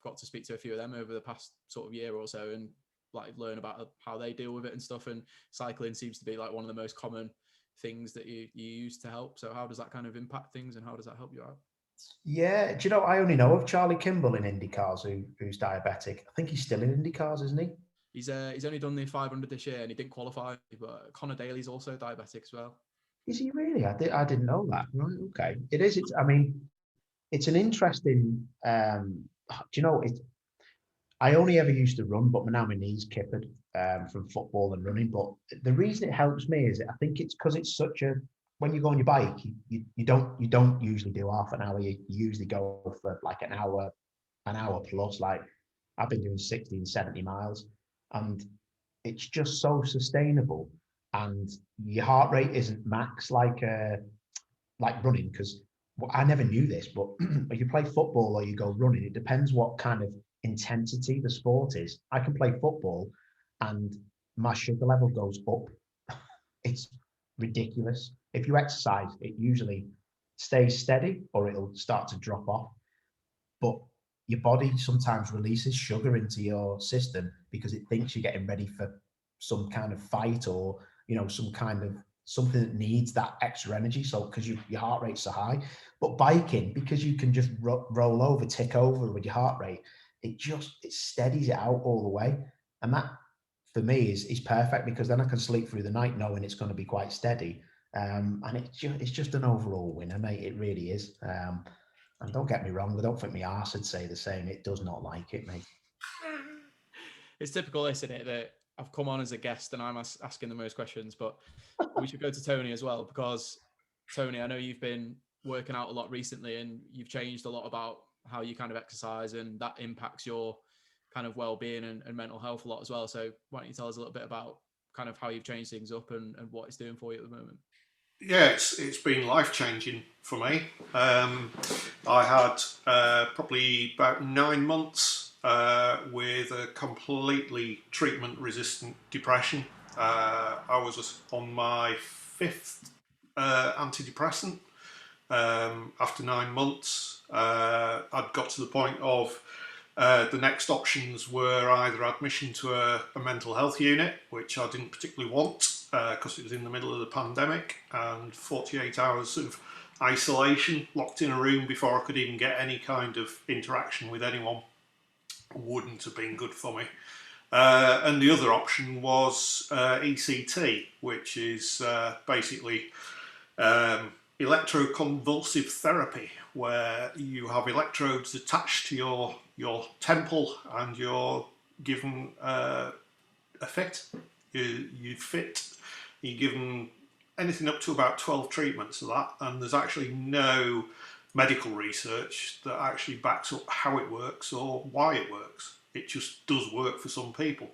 got to speak to a few of them over the past sort of year or so, and like learn about how they deal with it and stuff. And cycling seems to be like one of the most common things that you use to help. So how does that kind of impact things, and how does that help you out? Yeah, do you know, I only know of Charlie Kimball in IndyCars who's diabetic. I think he's still in IndyCars, isn't he? He's only done the 500 this year and he didn't qualify. But Connor Daly's also diabetic as well. Is he really? I didn't know that. Right, okay. It is. I mean, it's an interesting. Do you know? I only ever used to run, but now my knees kippered from football and running. But the reason it helps me is I think it's because it's such a. When you go on your bike, you don't usually do half an hour. You usually go for like an hour plus. Like I've been doing 60 and 70 miles, and it's just so sustainable. And your heart rate isn't max like running, because I never knew this, but if you play football or you go running, it depends what kind of intensity the sport is. I can play football and my sugar level goes up. It's ridiculous. If you exercise, it usually stays steady or it'll start to drop off. But your body sometimes releases sugar into your system because it thinks you're getting ready for some kind of fight, or, you know, some kind of something that needs that extra energy. So because your heart rate's so high. But biking, because you can just roll over, tick over with your heart rate, it steadies it out all the way. And that for me is perfect, because then I can sleep through the night knowing it's going to be quite steady. And it's just an overall winner, mate. It really is. And don't get me wrong, I don't think my arse would say the same. It does not like it, mate. It's typical, isn't it, that I've come on as a guest and I'm asking the most questions, but we should go to Tony as well, because Tony, I know you've been working out a lot recently and you've changed a lot about how you kind of exercise, and that impacts your kind of well-being and mental health a lot as well. So why don't you tell us a little bit about kind of how you've changed things up and what it's doing for you at the moment? Yeah, it's been life-changing for me. I had probably about 9 months with a completely treatment-resistant depression. I was on my 5th antidepressant. After 9 months, I'd got to the point of the next options were either admission to a mental health unit, which I didn't particularly want because it was in the middle of the pandemic, and 48 hours of isolation, locked in a room before I could even get any kind of interaction with anyone, wouldn't have been good for me. And the other option was ECT, which is basically electroconvulsive therapy, where you have electrodes attached to your temple and you're given a fit. You're given anything up to about 12 treatments of that, and there's actually no medical research that actually backs up how it works or why it works. It just does work for some people.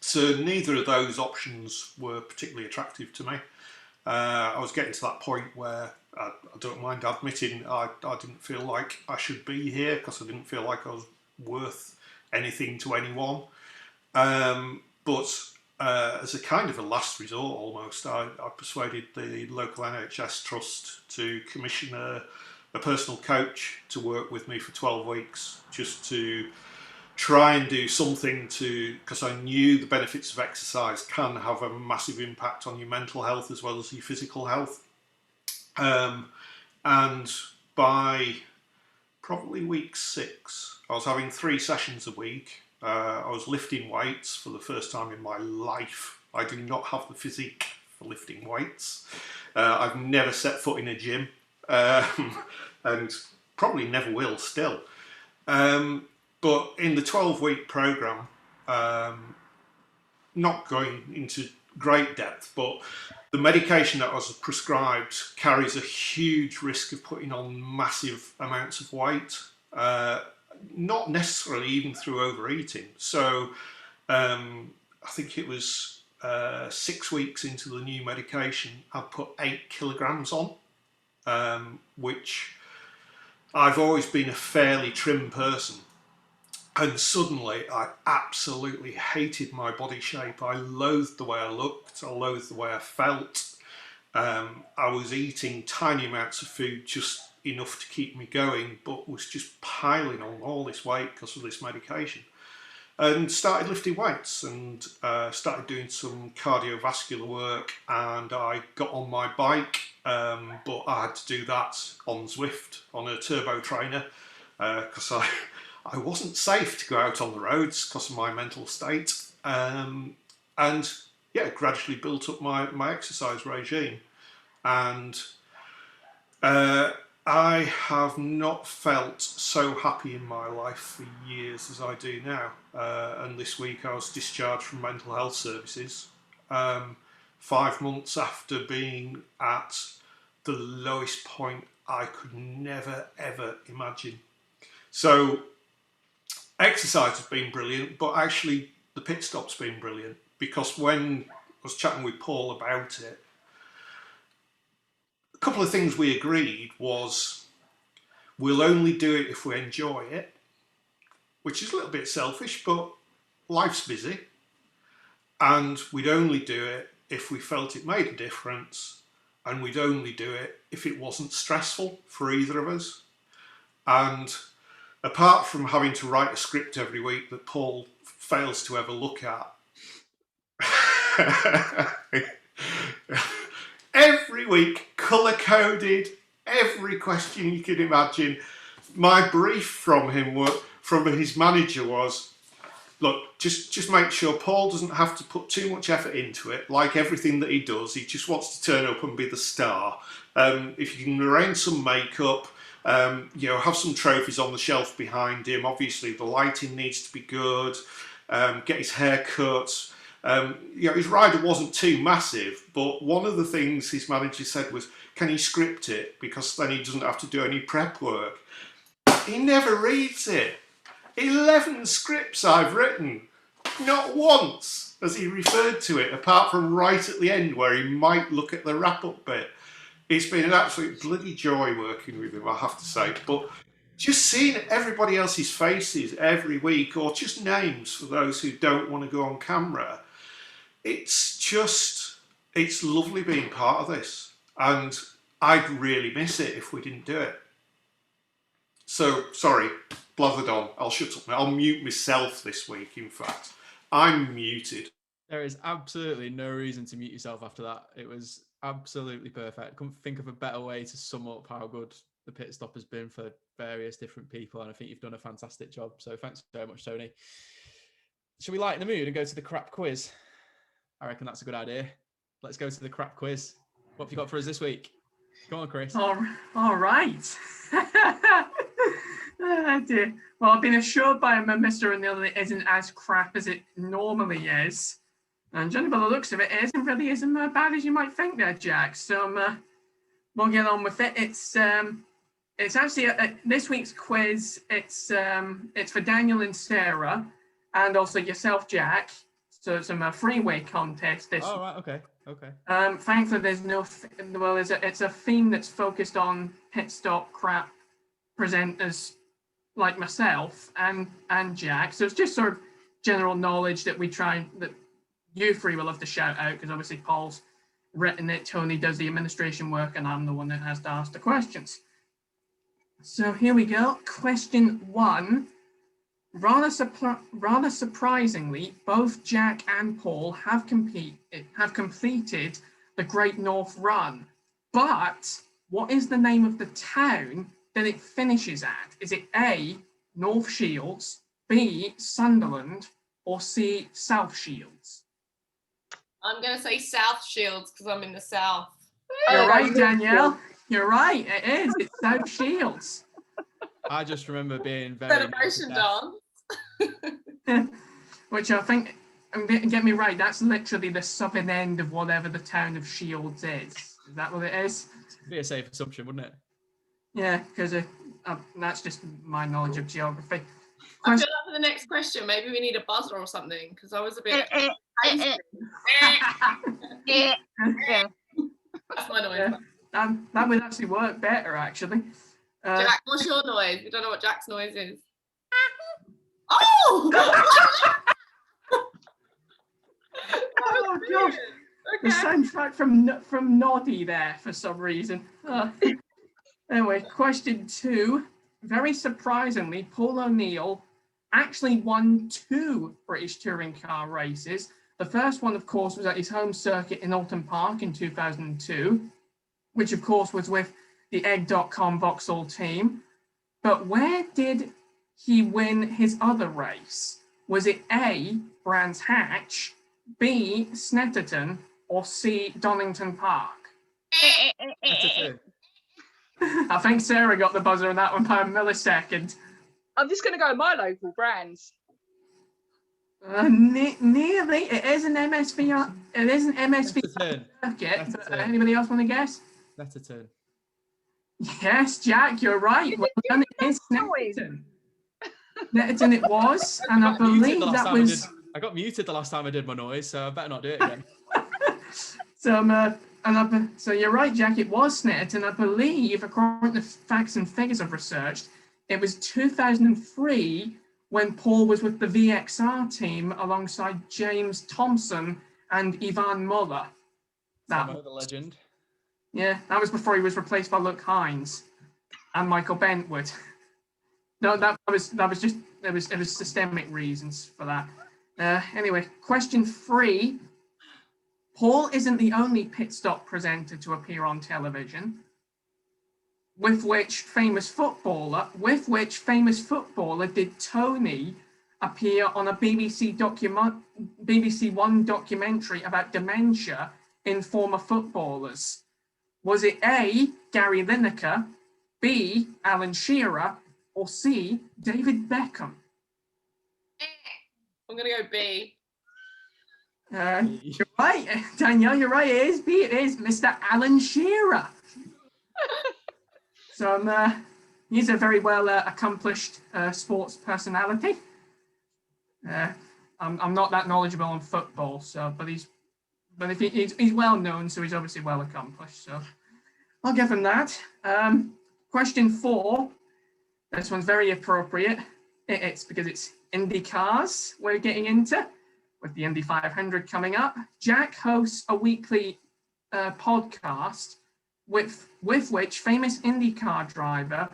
So neither of those options were particularly attractive to me. I was getting to that point where I don't mind admitting I didn't feel like I should be here, because I didn't feel like I was worth anything to anyone. But as a kind of a last resort almost, I persuaded the local NHS trust to commission a personal coach to work with me for 12 weeks, just to try and do something because I knew the benefits of exercise can have a massive impact on your mental health as well as your physical health. And by probably week 6. I was having 3 sessions a week. I was lifting weights for the first time in my life. I do not have the physique for lifting weights. I've never set foot in a gym, and probably never will still. But in the 12-week program, not going into great depth, but the medication that I was prescribed carries a huge risk of putting on massive amounts of weight, not necessarily even through overeating. So I think it was 6 weeks into the new medication, I put 8 kilograms on, which I've always been a fairly trim person. And suddenly I absolutely hated my body shape. I loathed the way I looked. I loathed the way I felt. I was eating tiny amounts of food, just enough to keep me going, but was just piling on all this weight because of this medication. And started lifting weights and started doing some cardiovascular work, and I got on my bike, but I had to do that on Zwift, on a turbo trainer, because I wasn't safe to go out on the roads because of my mental state, and yeah, gradually built up my exercise regime, and I have not felt so happy in my life for years as I do now. And this week I was discharged from mental health services, 5 months after being at the lowest point I could never ever imagine. So exercise has been brilliant, but actually the pit stop's been brilliant, because when I was chatting with Paul about it, a couple of things we agreed was we'll only do it if we enjoy it, which is a little bit selfish, but life's busy, and we'd only do it if we felt it made a difference, and we'd only do it if it wasn't stressful for either of us. And apart from having to write a script every week that Paul fails to ever look at, every week, colour-coded, every question you could imagine. My brief from him, from his manager, was, look, just make sure Paul doesn't have to put too much effort into it. Like everything that he does, he just wants to turn up and be the star. If you can arrange some makeup, you know, have some trophies on the shelf behind him. Obviously, the lighting needs to be good. Get his hair cut. You know, his rider wasn't too massive, but one of the things his manager said was, can he script it? Because then he doesn't have to do any prep work. He never reads it. 11 scripts I've written. Not once has he referred to it, apart from right at the end where he might look at the wrap-up bit. It's been an absolute bloody joy working with him, I have to say. But just seeing everybody else's faces every week, or just names for those who don't want to go on camera, it's lovely being part of this. And I'd really miss it if we didn't do it. So, sorry, blathered on. I'll shut up now. I'll mute myself this week, in fact. I'm muted. There is absolutely no reason to mute yourself after that. It was absolutely perfect. I couldn't think of a better way to sum up how good the pit stop has been for various different people, and I think you've done a fantastic job. So thanks very much, Tony. Shall we lighten the mood and go to the crap quiz? I reckon that's a good idea. Let's go to the crap quiz. What have you got for us this week? Come on, Chris. All right. Oh dear. Well, I've been assured by my Mr. O'Neill that it isn't as crap as it normally is. And judging by the looks of it, it isn't as bad as you might think there, Jack. So we'll get on with it. It's actually this week's quiz. It's for Danielle and Sarah, and also yourself, Jack. So it's a freeway contest. Oh, right, okay. Thankfully, there's no. It's a theme that's focused on pit stop crap presenters like myself and Jack. So it's just sort of general knowledge that you three will have to shout out, because obviously Paul's written it, Tony does the administration work, and I'm the one that has to ask the questions. So here we go. Question 1. Rather surprisingly, both Jack and Paul have completed the Great North Run. But what is the name of the town that it finishes at? Is it A, North Shields, B, Sunderland, or C, South Shields? I'm going to say South Shields because I'm in the south. You're right, Danielle. You're right. It is. It's South Shields. I just remember being very Celebration dance. Which I think, and get me right, that's literally the southern end of whatever the town of Shields is. Is that what it is? It'd be a safe assumption, wouldn't it? Yeah, because that's just my knowledge of geography. I feel like for the next question, maybe we need a buzzer or something because I was a bit. That's my noise. Yeah, that would actually work better, actually. Jack, what's your noise? We don't know what Jack's noise is. Oh! Oh gosh, the soundtrack from Noddy there for some reason. Anyway, question 2. Very surprisingly, Paul O'Neill actually won 2 British touring car races. The first one, of course, was at his home circuit in Alton Park in 2002, which, of course, was with the Egg.com Vauxhall team. But where did he win his other race? Was it A, Brands Hatch, B, Snetterton, or C, Donington Park? I think Sarah got the buzzer on that one by a millisecond. I'm just going to go with my local Brands. Nearly. It is an MSV. It is an MSV circuit. Anybody else want to guess? Snetterton. Yes, Jack, you're right. Well done. It is Snetterton. Snetterton it was, and I believe that was. I got muted the last time I did my noise, so I better not do it again. So you're right, Jack. It was Snetterton. I believe, according to facts and figures I've researched, it was 2003 when Paul was with the VXR team alongside James Thompson and Ivan Muller. The legend. Yeah, that was before he was replaced by Luke Hines and Michael Bentwood. No, that was systemic reasons for that. Anyway, question 3. Paul isn't the only pit stop presenter to appear on television. With which famous footballer did Tony appear on a BBC One documentary about dementia in former footballers? Was it A, Gary Lineker, B, Alan Shearer, or C, David Beckham? I'm going to go B. You're right, Danielle, you're right. It is B. It is Mr. Alan Shearer. So he's a very well accomplished sports personality. I'm not that knowledgeable on football, but he's well known, so he's obviously well accomplished. So I'll give him that. Question 4. This one's very appropriate. It's because it's Indy cars we're getting into, with the Indy 500 coming up. Jack hosts a weekly podcast with which famous IndyCar driver,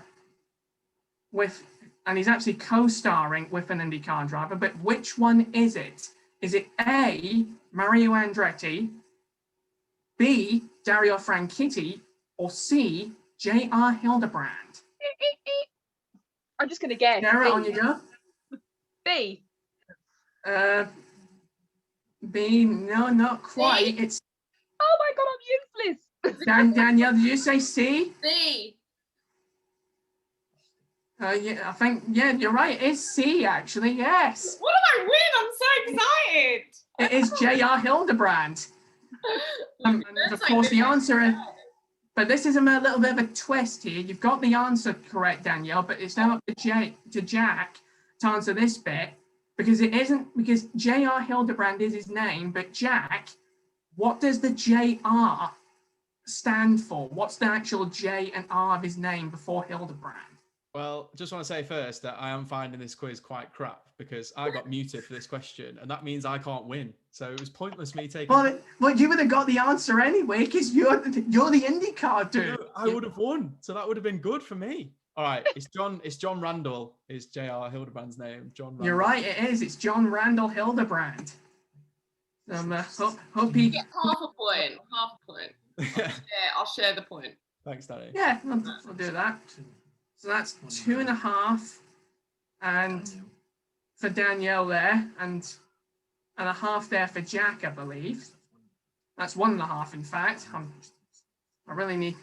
and he's actually co-starring with an IndyCar driver, but which one is it? Is it A, Mario Andretti, B, Dario Franchitti, or C, J.R. Hildebrand? I'm just going to guess. Sarah, on you go. B. B, no, not quite. C? It's. Oh my God, I'm useless. Danielle, did you say C? C. Yeah, I think, yeah, you're right. It is C, actually, yes. What did I win? I'm so excited. It is J.R. Hildebrand. And of course, the answer, but this is a little bit of a twist here. You've got the answer correct, Danielle, but it's now up to Jack to answer this bit, because it isn't, because J.R. Hildebrand is his name, but Jack, what does the J.R. stand for? What's the actual J and R of his name before Hildebrand? Well, just want to say first that I am finding this quiz quite crap because I got muted for this question, and that means I can't win. So it was pointless me taking. Well, you would have got the answer anyway because you're the IndyCar dude. No, I would have won, so that would have been good for me. All right, it's John Randall. Is J.R. Hildebrand's name? John Randall. You're right. It is. It's John Randall Hildebrand. Hope he get half a point. Half a point. I'll share the point. Thanks, Danny. Yeah, I'll do that. So that's 2.5, and for Danielle there, and a half there for Jack, I believe. That's 1.5, in fact. I really need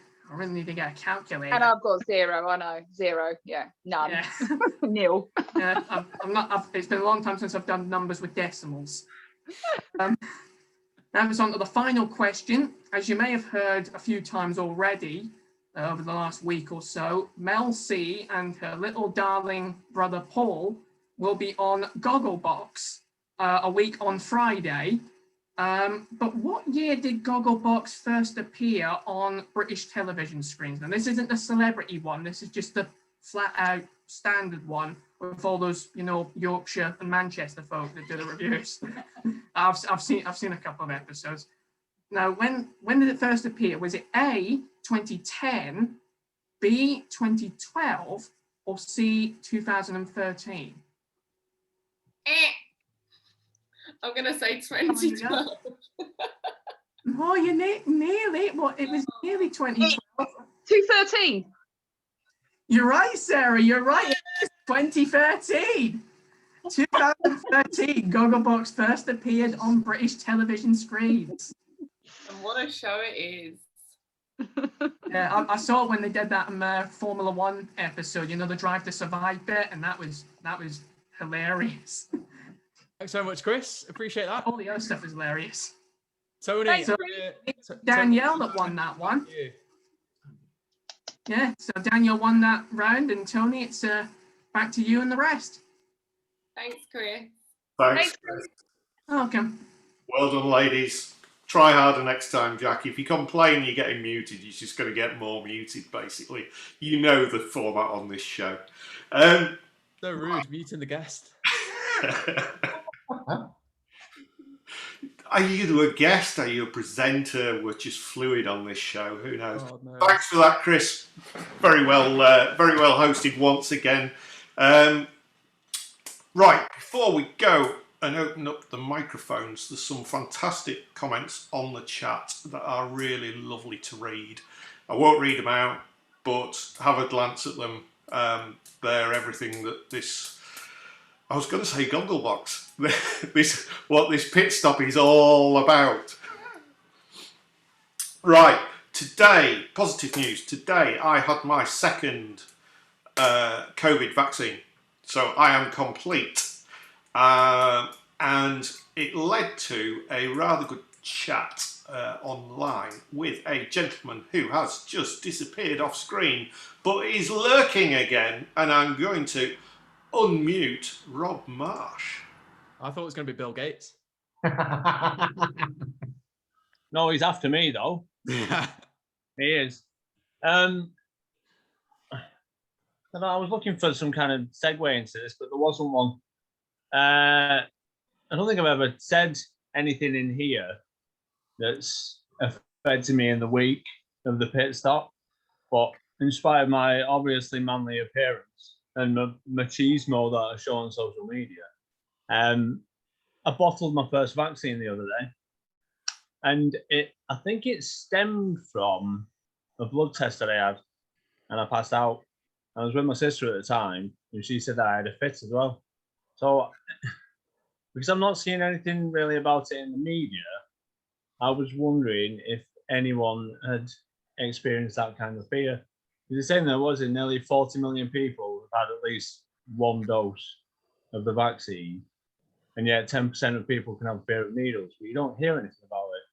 to get a calculator. And I've got 0. I know, 0. Yeah, none. Yeah. Nil. Yeah, I'm not. It's been a long time since I've done numbers with decimals. Now it's on to the final question. As you may have heard a few times already over the last week or so, Mel C and her little darling brother Paul will be on Gogglebox a week on Friday. But what year did Gogglebox first appear on British television screens? Now, this isn't the celebrity one. This is just the flat-out standard one with all those, Yorkshire and Manchester folk that do the reviews. I've seen a couple of episodes. Now, when did it first appear? Was it A, 2010, B, 2012, or C, 2013? I'm going to say 2012. Oh, you're nearly. Well, it was nearly 2012. 2013. You're right, Sarah. You're right. It's 2013. 2013, Gogglebox first appeared on British television screens. And what a show it is. Yeah, I saw it when they did that Formula One episode, the Drive to Survive bit, and that was hilarious. Thanks so much, Chris. Appreciate that. All the other stuff is hilarious. Tony. So, Danielle that won that one. Yeah, so Danielle won that round, and Tony, it's back to you and the rest. Thanks, Chris. Thanks, Chris. Welcome. Well done, ladies. Try harder next time, Jack. If you complain you're getting muted, you're just going to get more muted, basically. You know the format on this show. So rude, muting the guest. Are you a guest? Are you a presenter? We're just fluid on this show. Who knows? Oh, no. Thanks for that, Chris. Very well hosted once again. Right, before we go and open up the microphones, there's some fantastic comments on the chat that are really lovely to read. I won't read them out, but have a glance at them. They're everything that this, I was going to say Gogglebox, what this pit stop is all about. Right, today, positive news. Today I had my second COVID vaccine. So I am complete. And it led to a rather good chat online with a gentleman who has just disappeared off screen, but is lurking again. And I'm going to unmute Rob Marsh. I thought it was going to be Bill Gates. No, he's after me though. He is. I was looking for some kind of segue into this, but there wasn't one. I don't think I've ever said anything in here that's affected me in the week of the pit stop. But in spite of my obviously manly appearance and my machismo that I show on social media, I bottled my first vaccine the other day. And I think it stemmed from a blood test that I had, and I passed out. I was with my sister at the time, and she said that I had a fit as well. So, because I'm not seeing anything really about it in the media, I was wondering if anyone had experienced that kind of fear. Because they're saying there nearly 40 million people have had at least one dose of the vaccine, and yet 10% of people can have fear of needles, but you don't hear anything about it.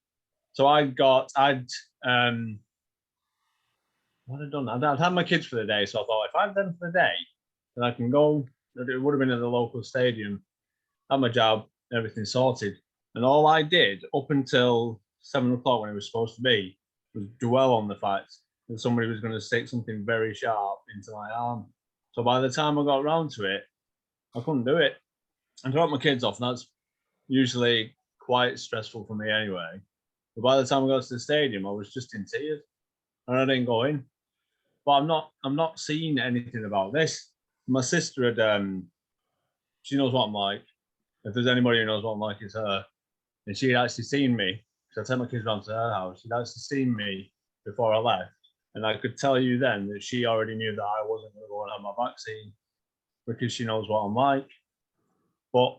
So I'd had my kids for the day, so I thought if I've done for the day, then I can go. It would have been at the local stadium, had my job, everything sorted. And all I did up until 7 o'clock when it was supposed to be was dwell on the fact that somebody was going to stick something very sharp into my arm. So by the time I got around to it, I couldn't do it. And to drop my kids off, and that's usually quite stressful for me anyway. But by the time I got to the stadium, I was just in tears, and I didn't go in. But I'm not seeing anything about this. My sister had, she knows what I'm like. If there's anybody who knows what I'm like, it's her. And she had actually seen me, because I took my kids around to her house. She'd actually seen me before I left. And I could tell you then that she already knew that I wasn't going to go and have my vaccine because she knows what I'm like. But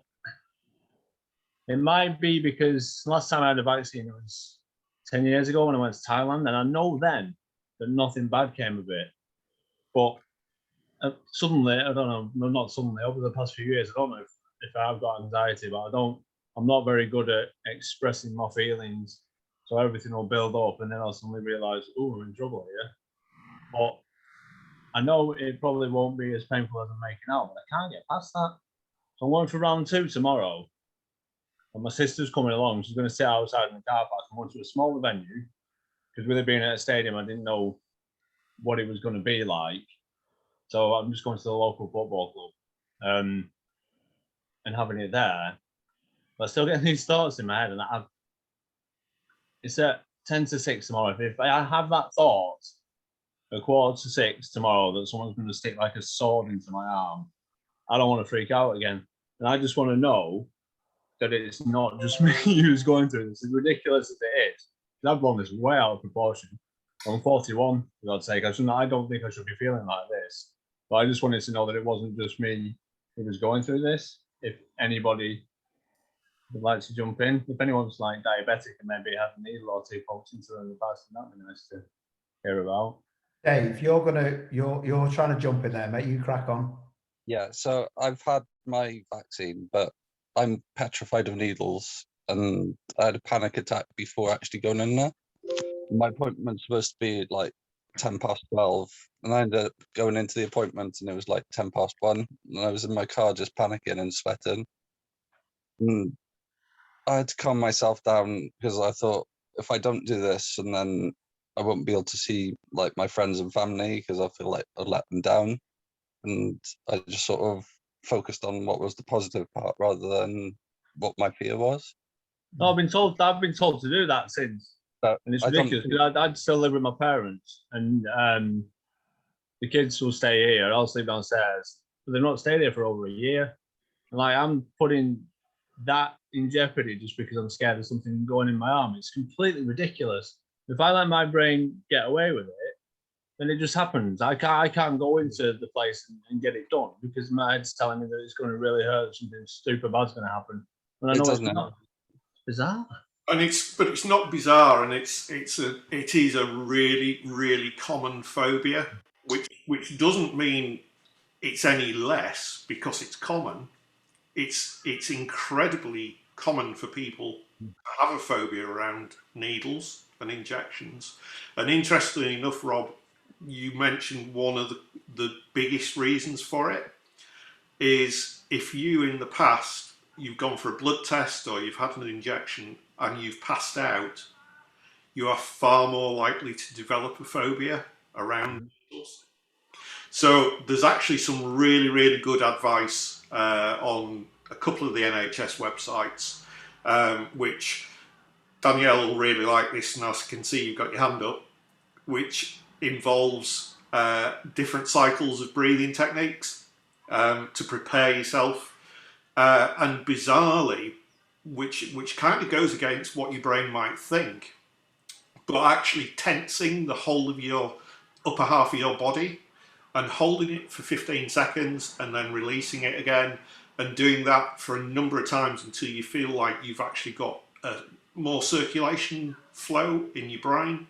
it might be because last time I had a vaccine, it was 10 years ago when I went to Thailand. And I know then that nothing bad came of it. But suddenly, I don't know, no, not suddenly, over the past few years, I don't know if I have got anxiety, but I'm not very good at expressing my feelings. So everything will build up and then I'll suddenly realise, oh, I'm in trouble here. But I know it probably won't be as painful as I'm making out, but I can't get past that. So I'm going for round 2 tomorrow. And my sister's coming along. She's going to sit outside in the car park and go to a smaller venue. Because with it being at a stadium, I didn't know what it was going to be like. So I'm just going to the local football club and having it there. But I'm still getting these thoughts in my head. And it's at 10 to 6 tomorrow. If I have that thought at 5:45 tomorrow that someone's going to stick like a sword into my arm, I don't want to freak out again. And I just want to know that it's not just me who's going through this. As ridiculous as it is, I've blown this way out of proportion. I'm 41, for God's sake. I don't think I should be feeling like this. But I just wanted to know that it wasn't just me who was going through this. If anybody would like to jump in, if anyone's like diabetic and maybe have a needle or 2 poked into them in the past, that'd be nice to hear about. Dave, you're trying to jump in there, mate. You crack on. Yeah, so I've had my vaccine, but I'm petrified of needles, and I had a panic attack before actually going in there. My appointment's supposed to be like 12:10, and I ended up going into the appointment, and it was like 1:10, and I was in my car just panicking and sweating. And I had to calm myself down because I thought, if I don't do this, and then I won't be able to see like my friends and family because I feel like I let them down. And I just sort of focused on what was the positive part rather than what my fear was. No, I've been told to do that since, But and it's ridiculous because I'd still live with my parents, and the kids will stay here. I'll sleep downstairs, but they've not stayed here for over a year. And like I'm putting that in jeopardy just because I'm scared of something going in my arm. It's completely ridiculous. If I let my brain get away with it, then it just happens. I can't go into the place and get it done because my head's telling me that it's going to really hurt. Something stupid bad's going to happen. And I know it's not. It's bizarre. And it's not bizarre, and it is a really, really common phobia, which doesn't mean it's any less because it's common. It's incredibly common for people to have a phobia around needles and injections. And interestingly enough, Rob, you mentioned one of the biggest reasons for it is if you in the past you've gone for a blood test or you've had an injection and you've passed out, you are far more likely to develop a phobia around needles. So there's actually some really, really good advice on a couple of the NHS websites, which Danielle will really like this, and as I can see you've got your hand up, which involves different cycles of breathing techniques to prepare yourself. And bizarrely, which kind of goes against what your brain might think, but actually tensing the whole of your upper half of your body and holding it for 15 seconds and then releasing it again and doing that for a number of times until you feel like you've actually got more circulation flow in your brain.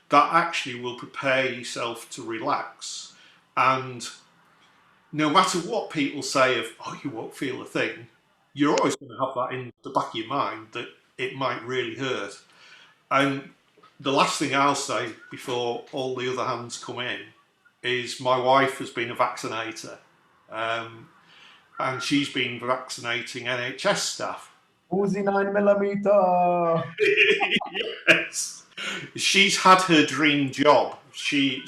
That actually will prepare yourself to relax. And no matter what people say of, oh, you won't feel a thing, you're always going to have that in the back of your mind that it might really hurt. And the last thing I'll say before all the other hands come in is my wife has been a vaccinator, and she's been vaccinating NHS staff. Uzi 9mm. Yes. She's had her dream job. She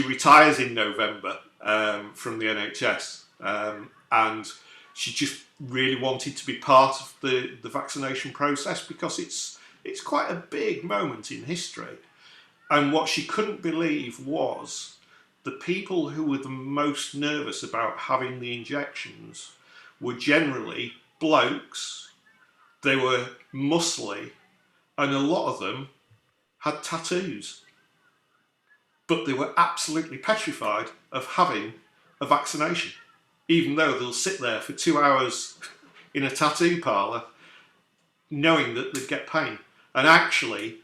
retires in November from the NHS, and she just really wanted to be part of the vaccination process because it's quite a big moment in history. And what she couldn't believe was the people who were the most nervous about having the injections were generally blokes. They were muscly, and a lot of them had tattoos. but they were absolutely petrified of having a vaccination, even though they'll sit there for 2 hours in a tattoo parlour knowing that they'd get pain. And actually,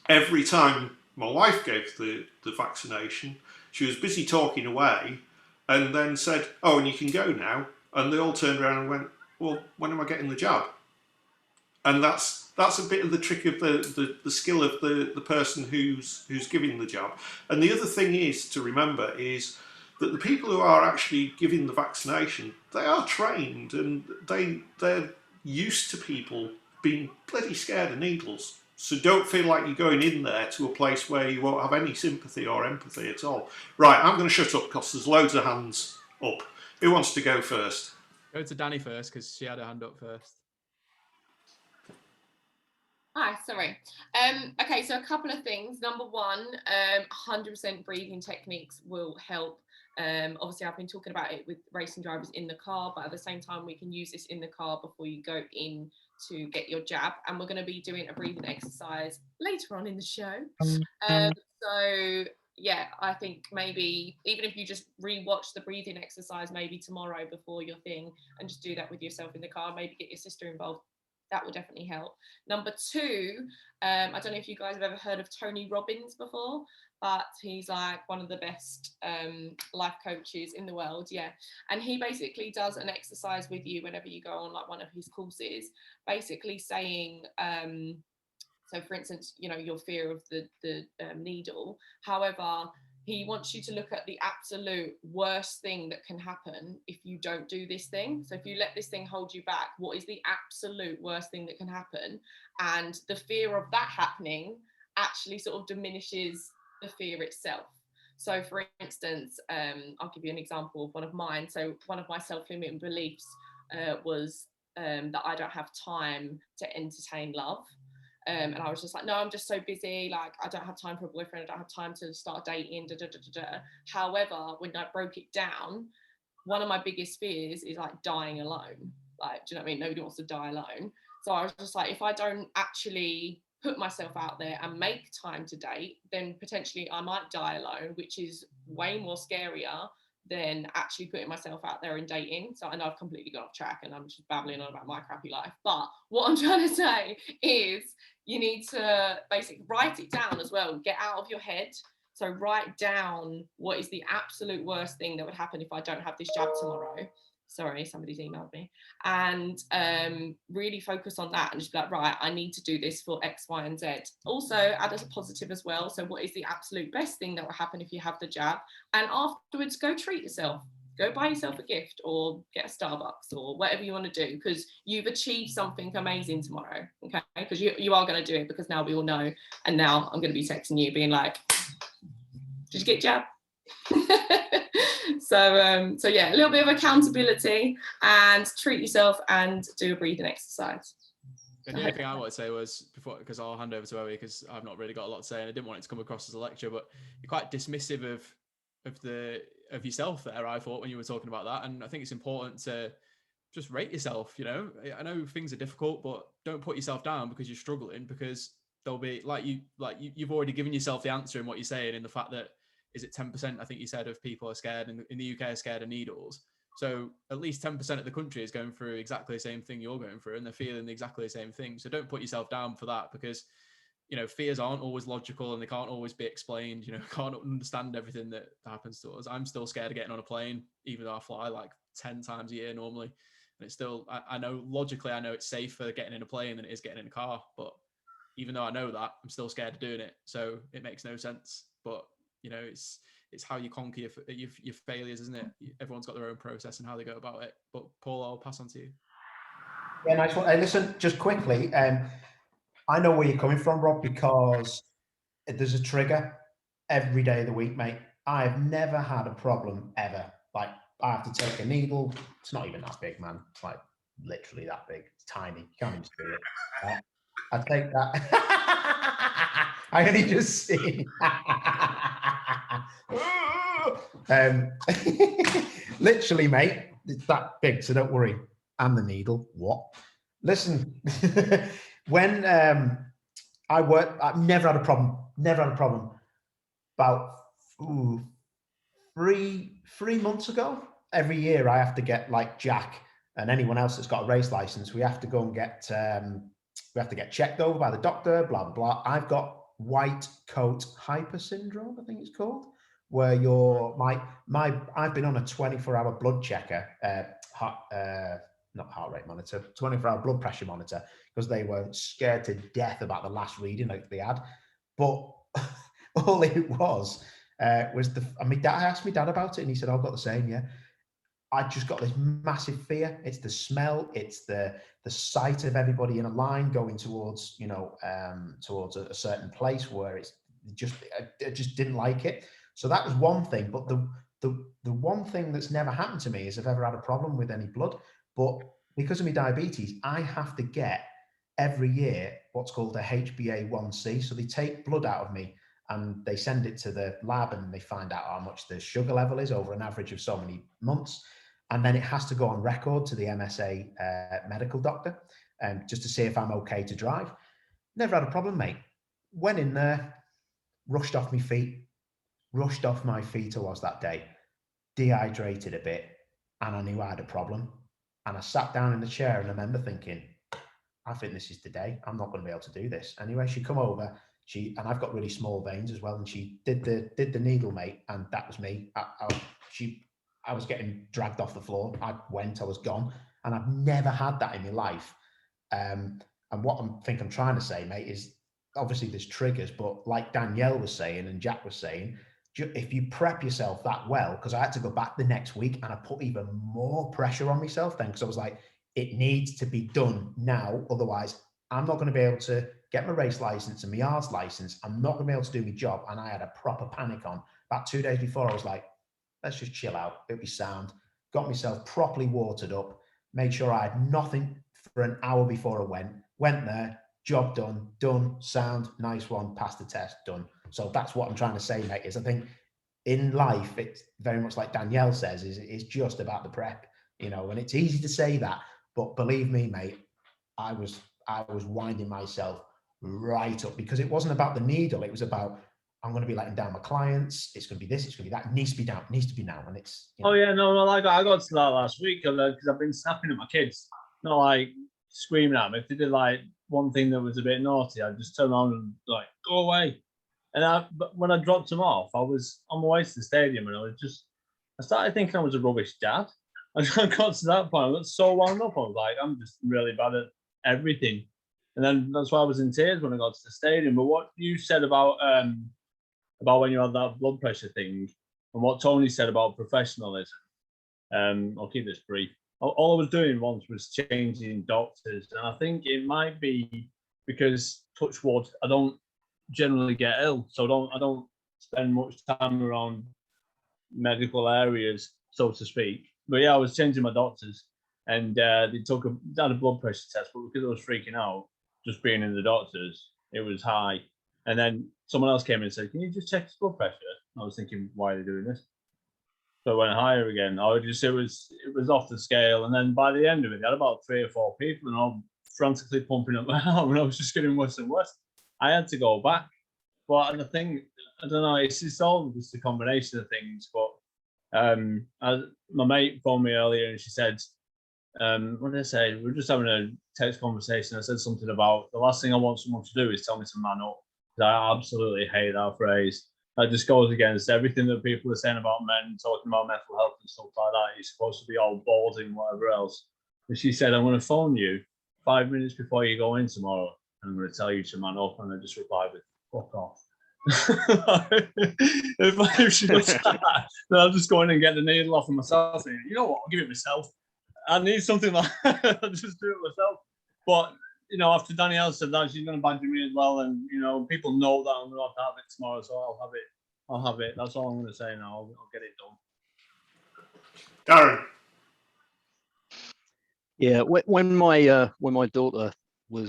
every time my wife gave the vaccination, she was busy talking away and then said, "Oh, and you can go now." And they all turned around and went, "Well, when am I getting the jab?" And that's a bit of the trick of the skill of the person who's giving the jab. And the other thing is to remember is that the people who are actually giving the vaccination, they are trained and they're used to people being bloody scared of needles. So don't feel like you're going in there to a place where you won't have any sympathy or empathy at all. Right, I'm going to shut up because there's loads of hands up. Who wants to go first? Go to Danny first because she had her hand up first. Hi, sorry. Okay, so a couple of things. Number one, 100% breathing techniques will help. Obviously, I've been talking about it with racing drivers in the car, but at the same time, we can use this in the car before you go in to get your jab. And we're going to be doing a breathing exercise later on in the show. So yeah, I think maybe even if you just re-watch the breathing exercise maybe tomorrow before your thing and just do that with yourself in the car, maybe get your sister involved. That will definitely help. Number two, I don't know if you guys have ever heard of Tony Robbins before, but he's like one of the best life coaches in the world. Yeah. And he basically does an exercise with you whenever you go on like one of his courses, basically saying, so for instance, you know, your fear of the needle. However, he wants you to look at the absolute worst thing that can happen if you don't do this thing. So if you let this thing hold you back, what is the absolute worst thing that can happen? And the fear of that happening actually sort of diminishes the fear itself. So for instance, I'll give you an example of one of mine. So one of my self-limiting beliefs was that I don't have time to entertain love. And I was just like, no, I'm just so busy. Like, I don't have time for a boyfriend. I don't have time to start dating. However, when I broke it down, one of my biggest fears is like dying alone. Like, do you know what I mean? Nobody wants to die alone. So I was just like, if I don't actually put myself out there and make time to date, then potentially I might die alone, which is way more scarier than actually putting myself out there and dating. So I know I've completely got off track and I'm just babbling on about my crappy life. But what I'm trying to say is you need to basically write it down as well. Get out of your head. So write down what is the absolute worst thing that would happen if I don't have this jab tomorrow. Sorry, somebody's emailed me. And really focus on that and just be like, right, I need to do this for X, Y, and Z. Also, add as a positive as well. So what is the absolute best thing that will happen if you have the jab? And afterwards, go treat yourself. Go buy yourself a gift or get a Starbucks or whatever you want to do, because you've achieved something amazing tomorrow, okay? Because you are going to do it, because now we all know. And now I'm going to be texting you being like, did you get jab? So yeah, a little bit of accountability and treat yourself and do a breathing exercise. The only thing I want to say was before, because I'll hand over to Owie because I've not really got a lot to say and I didn't want it to come across as a lecture, but you're quite dismissive of yourself there, I thought, when you were talking about that. And I think it's important to just rate yourself. You know, I know things are difficult, but don't put yourself down because you're struggling, because there'll be you've already given yourself the answer in what you're saying, in the fact that, is it 10%, I think you said, of people are scared in the UK are scared of needles. So at least 10% of the country is going through exactly the same thing you're going through, and they're feeling exactly the same thing. So don't put yourself down for that, because, you know, fears aren't always logical and they can't always be explained. You know, can't understand everything that happens to us. I'm still scared of getting on a plane, even though I fly like 10 times a year normally. And it's still, I know logically, I know it's safer getting in a plane than it is getting in a car. But even though I know that, I'm still scared of doing it. So it makes no sense. But you know, it's how you conquer your failures, isn't it? Everyone's got their own process and how they go about it. But Paul, I'll pass on to you. Yeah, nice one. Hey, listen, just quickly, I know where you're coming from, Rob, because there's a trigger every day of the week, mate. I've never had a problem ever. Like, I have to take a needle. It's not even that big, man. It's like literally that big. It's tiny. You can't even see it. I take that. I only just see. Literally, mate, it's that big, so don't worry. And the needle. What? Listen, when I worked, I've never had a problem. Never had a problem. About 3 months ago. Every year I have to get, like Jack and anyone else that's got a race license, we have to go and get checked over by the doctor, blah, blah, blah. I've got white coat hyper syndrome, I think it's called, where I've been on a 24-hour blood checker, not heart rate monitor, 24-hour blood pressure monitor, because they were scared to death about the last reading that they had. But all it was my dad, I asked my dad about it, and he said, I've got the same, yeah. I just got this massive fear. It's the smell, it's the sight of everybody in a line going towards, towards a certain place where I just didn't like it. So that was one thing. But the one thing that's never happened to me is I've ever had a problem with any blood. But because of my diabetes, I have to get every year what's called a HbA1c. So they take blood out of me and they send it to the lab and they find out how much the sugar level is over an average of so many months. And then it has to go on record to the MSA medical doctor, just to see if I'm okay to drive. Never had a problem, mate. Went in there, rushed off my feet I was that day, dehydrated a bit, and I knew I had a problem. And I sat down in the chair and I remember thinking, I think this is the day. I'm not going to be able to do this. Anyway, she come over, and I've got really small veins as well, and she did the needle, mate, and that was me. I was getting dragged off the floor. I was gone. And I've never had that in my life. And what I'm trying to say, mate, is obviously there's triggers, but like Danielle was saying and Jack was saying, if you prep yourself that well, because I had to go back the next week and I put even more pressure on myself then, because I was like, it needs to be done now. Otherwise, I'm not going to be able to get my race license and my R's license. I'm not going to be able to do my job. And I had a proper panic on. About 2 days before, I was like, let's just chill out. It'll be sound. Got myself properly watered up. Made sure I had nothing for an hour before I went there. Job done, sound, nice one, passed the test, done. So that's what I'm trying to say, mate, is I think in life, it's very much like Danielle says, it's just about the prep, and it's easy to say that, but believe me, mate, I was winding myself right up, because it wasn't about the needle. It was about, I'm going to be letting down my clients. It's going to be this, it's going to be that. It needs to be down. It needs to be now. And it's, Oh yeah, no, I got to that last week because I've been snapping at my kids, not like screaming at them. If they did like one thing that was a bit naughty, I'd just turn around and like, go away. But when I dropped them off, I was on my way to the stadium, and I started thinking I was a rubbish dad. I got to that point, I got so wound up. I was like, I'm just really bad at everything. And then that's why I was in tears when I got to the stadium. But what you said about when you had that blood pressure thing, and what Tony said about professionalism, I'll keep this brief. All I was doing once was changing doctors, and I think it might be because, touch wood, I don't generally get ill, so I don't spend much time around medical areas, so to speak. But yeah, I was changing my doctors, and they had a blood pressure test, but because I was freaking out, just being in the doctors, it was high. And then someone else came in and said, "Can you just check his blood pressure?" I was thinking, why are they doing this? So I went higher again. It was off the scale. And then by the end of it, they had about 3 or 4 people, and all frantically pumping up my arm, and I was just getting worse and worse. I had to go back. But the thing, I don't know, it's all just a combination of things. But my mate phoned me earlier, and she said, what did I say? We were just having a text conversation. I said something about the last thing I want someone to do is tell me to man up. I absolutely hate that phrase. That just goes against everything that people are saying about men, talking about mental health and stuff like that. You're supposed to be all ballsy and whatever else. And she said, I'm going to phone you 5 minutes before you go in tomorrow, and I'm going to tell you to man up. And I just replied with, fuck off. if she does that, then I'll just go in and get the needle off of myself. And, you know what? I'll give it myself. I need something like that. I'll just do it myself. But, after Danielle said that, she's going to badger me as well. And, people know that I'm going to have it tomorrow. So I'll have it. That's all I'm going to say now. I'll get it done. Darren. Yeah, when my daughter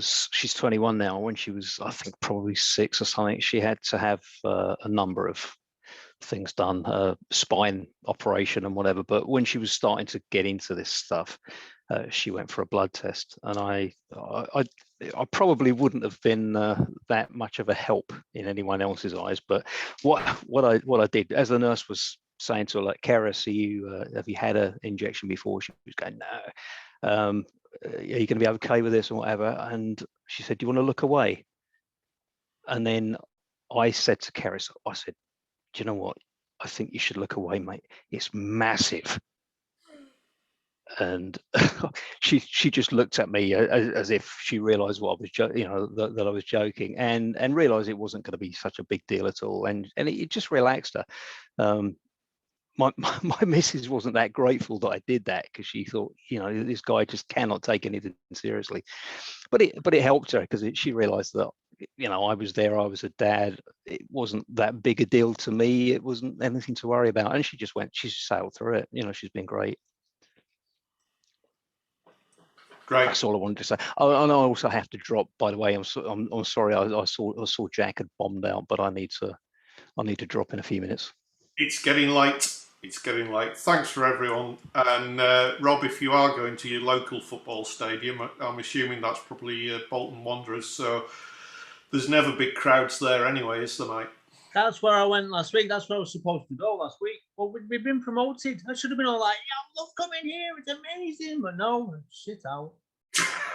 she's 21 now. When she was, I think, probably 6 or something, she had to have a number of things done, spine operation and whatever. But when she was starting to get into this stuff, she went for a blood test, and I probably wouldn't have been that much of a help in anyone else's eyes. But what I did, as the nurse was saying to her, like, Keris, have you had an injection before? She was going, no. Are you going to be okay with this or whatever? And she said, do you want to look away? And then I said to Keris, I said, do you know what? I think you should look away, mate. It's massive. And she just looked at me as if she realised what I was, that I was joking, and realised it wasn't going to be such a big deal at all, and it just relaxed her. My missus wasn't that grateful that I did that, because she thought, this guy just cannot take anything seriously. But it helped her, because she realised that, I was there, I was a dad. It wasn't that big a deal to me. It wasn't anything to worry about, and she sailed through it. She's been great. Great. That's all I wanted to say. Oh, and I also have to drop. By the way, I'm sorry. I saw Jack had bombed out, but I need to drop in a few minutes. It's getting late. It's getting late. Thanks for everyone. And Rob, if you are going to your local football stadium, I'm assuming that's probably Bolton Wanderers. So there's never big crowds there anyway, is there, mate? That's where I went last week. That's where I was supposed to go last week. But we've been promoted. I should have been all like, yeah, I love coming here. It's amazing. But no, shit out.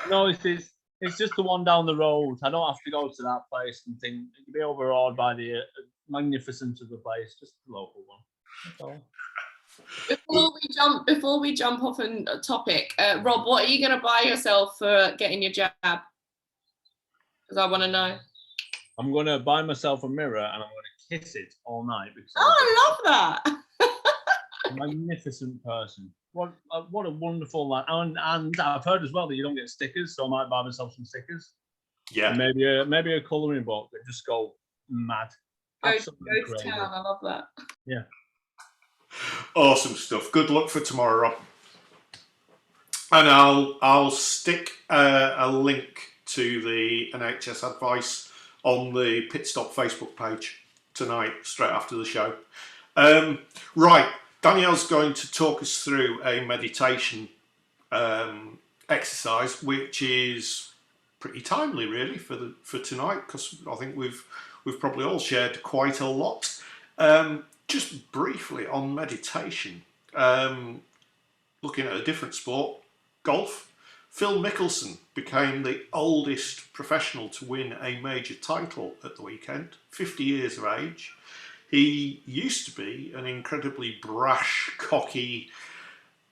No, it's just the one down the road. I don't have to go to that place and think you'd be overawed by the magnificence of the place. Just the local one. That's all. Before we jump off on a topic, Rob, what are you going to buy yourself for getting your jab? Because I want to know. I'm going to buy myself a mirror and I'm going to kiss it all night. Because I love that. A magnificent person. What a wonderful lad. And I've heard as well that you don't get stickers, so I might buy myself some stickers. Yeah. And maybe a colouring book that just go mad. Go to town. I love that. Yeah. Awesome stuff. Good luck for tomorrow, Rob. And I'll stick a link to the NHS advice on the Pit Stop Facebook page tonight, straight after the show. Right, Danielle's going to talk us through a meditation exercise, which is pretty timely, really, for tonight, because I think we've probably all shared quite a lot. Just briefly on meditation, looking at a different sport, golf. Phil Mickelson became the oldest professional to win a major title at the weekend, 50 years of age. He used to be an incredibly brash, cocky,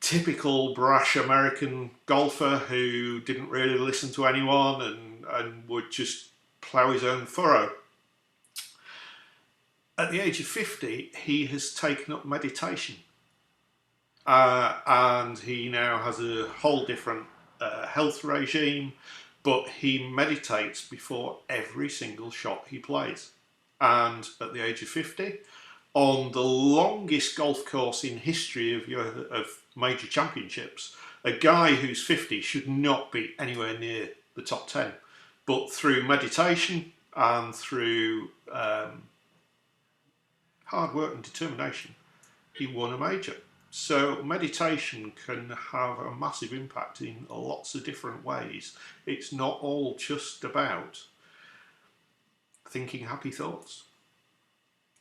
typical brash American golfer who didn't really listen to anyone and would just plough his own furrow. At the age of 50, he has taken up meditation. And he now has a whole different health regime, but he meditates before every single shot he plays. And at the age of 50, on the longest golf course in history of major championships, a guy who's 50 should not be anywhere near the top 10. But through meditation and through hard work and determination, he won a major. So meditation can have a massive impact in lots of different ways. It's not all just about thinking happy thoughts,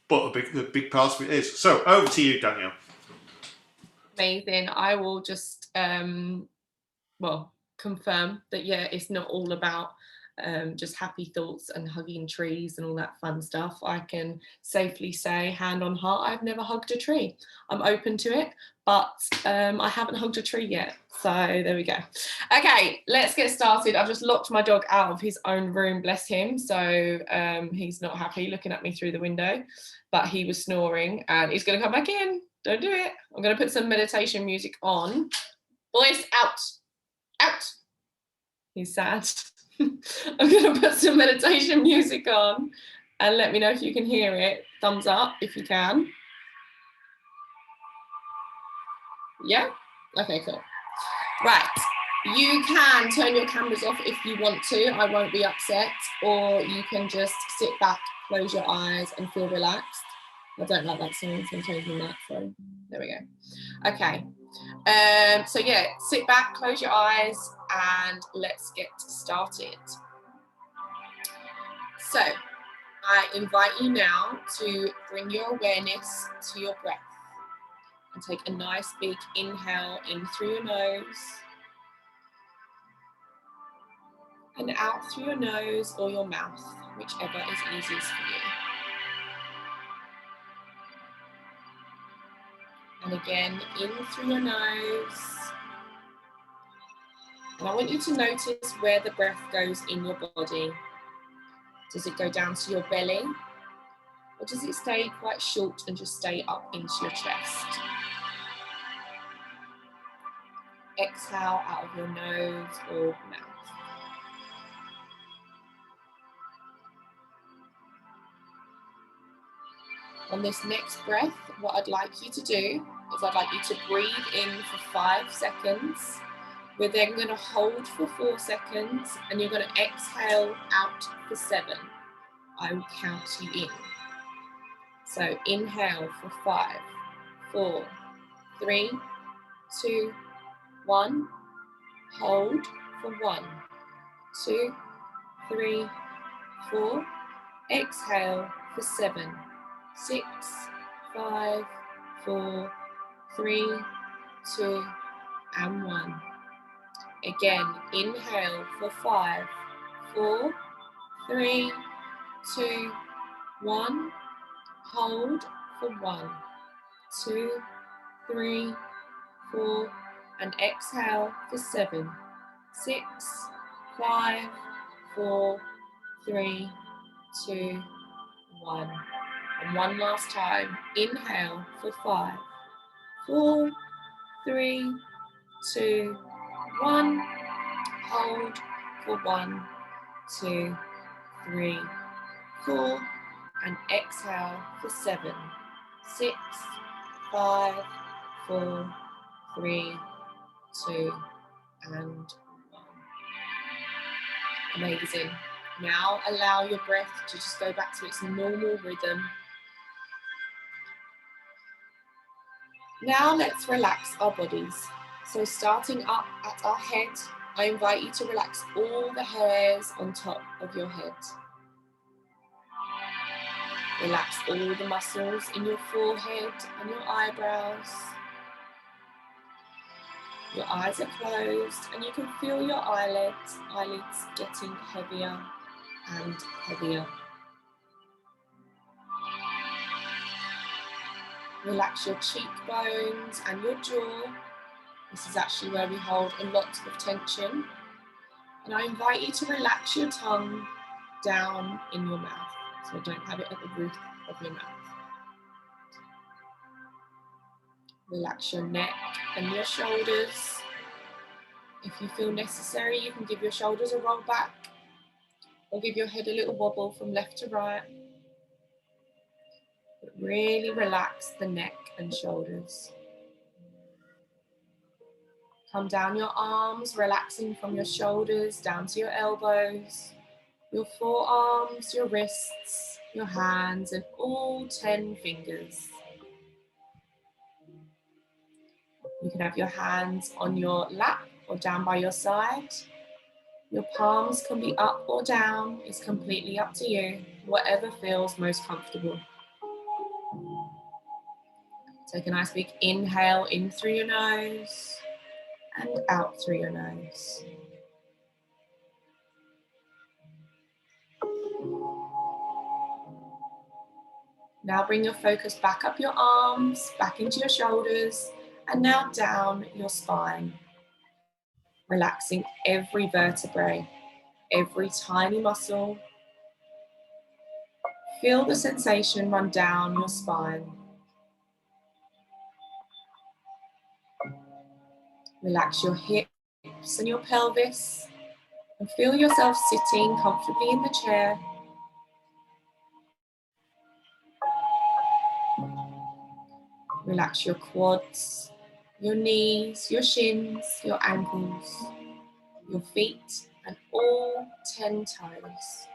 but a big part of it is. So over to you, Danielle. Amazing. I will just confirm that it's not all about just happy thoughts and hugging trees and all that fun stuff. I can safely say, hand on heart, I've never hugged a tree. I'm open to it, but I haven't hugged a tree yet. So there we go. Okay, let's get started. I've just locked my dog out of his own room, bless him. So he's not happy looking at me through the window, but he was snoring and he's going to come back in. Don't do it. I'm going to put some meditation music on. Boys, out. Out. He's sad. I'm going to put some meditation music on and let me know if you can hear it. Thumbs up if you can. Yeah? Okay, cool. Right. You can turn your cameras off if you want to. I won't be upset. Or you can just sit back, close your eyes and feel relaxed. I don't like that song, so I'm changing that. So there we go. Okay. So yeah, sit back, close your eyes, and let's get started. So I invite you now to bring your awareness to your breath and take a nice big inhale in through your nose and out through your nose or your mouth, whichever is easiest for you. And again, in through your nose. And I want you to notice where the breath goes in your body. Does it go down to your belly? Or does it stay quite short and just stay up into your chest? Exhale out of your nose or mouth. On this next breath, what I'd like you to do is I'd like you to breathe in for 5 seconds. We're then going to hold for 4 seconds and you're going to exhale out for 7. I will count you in. So inhale for 5, 4, 3, 2, 1. Hold for 1, 2, 3, 4. Exhale for 7, 6, 5, 4, 3, 2, and 1. Again, inhale for 5, 4, 3, 2, 1. Hold for 1, 2, 3, 4, and exhale for 7, 6, 5, 4, 3, 2, 1. And one last time, inhale for 5, 4, 3, 2, 1. Hold for 1, 2, 3, 4, and exhale for 7, 6, 5, 4, 3, 2, and 1. Amazing. Now allow your breath to just go back to its normal rhythm. Now let's relax our bodies. So starting up at our head, I invite you to relax all the hairs on top of your head. Relax all the muscles in your forehead and your eyebrows. Your eyes are closed and you can feel your eyelids getting heavier and heavier. Relax your cheekbones and your jaw. This is actually where we hold a lot of tension. And I invite you to relax your tongue down in your mouth. So don't have it at the roof of your mouth. Relax your neck and your shoulders. If you feel necessary, you can give your shoulders a roll back or give your head a little wobble from left to right. But really relax the neck and shoulders. Come down your arms, relaxing from your shoulders down to your elbows, your forearms, your wrists, your hands, and all 10 fingers. You can have your hands on your lap or down by your side. Your palms can be up or down. It's completely up to you, whatever feels most comfortable. Take a nice big inhale in through your nose and out through your nose. Now bring your focus back up your arms, back into your shoulders, and now down your spine. Relaxing every vertebrae, every tiny muscle. Feel the sensation run down your spine. Relax your hips and your pelvis, and feel yourself sitting comfortably in the chair. Relax your quads, your knees, your shins, your ankles, your feet, and all 10 toes.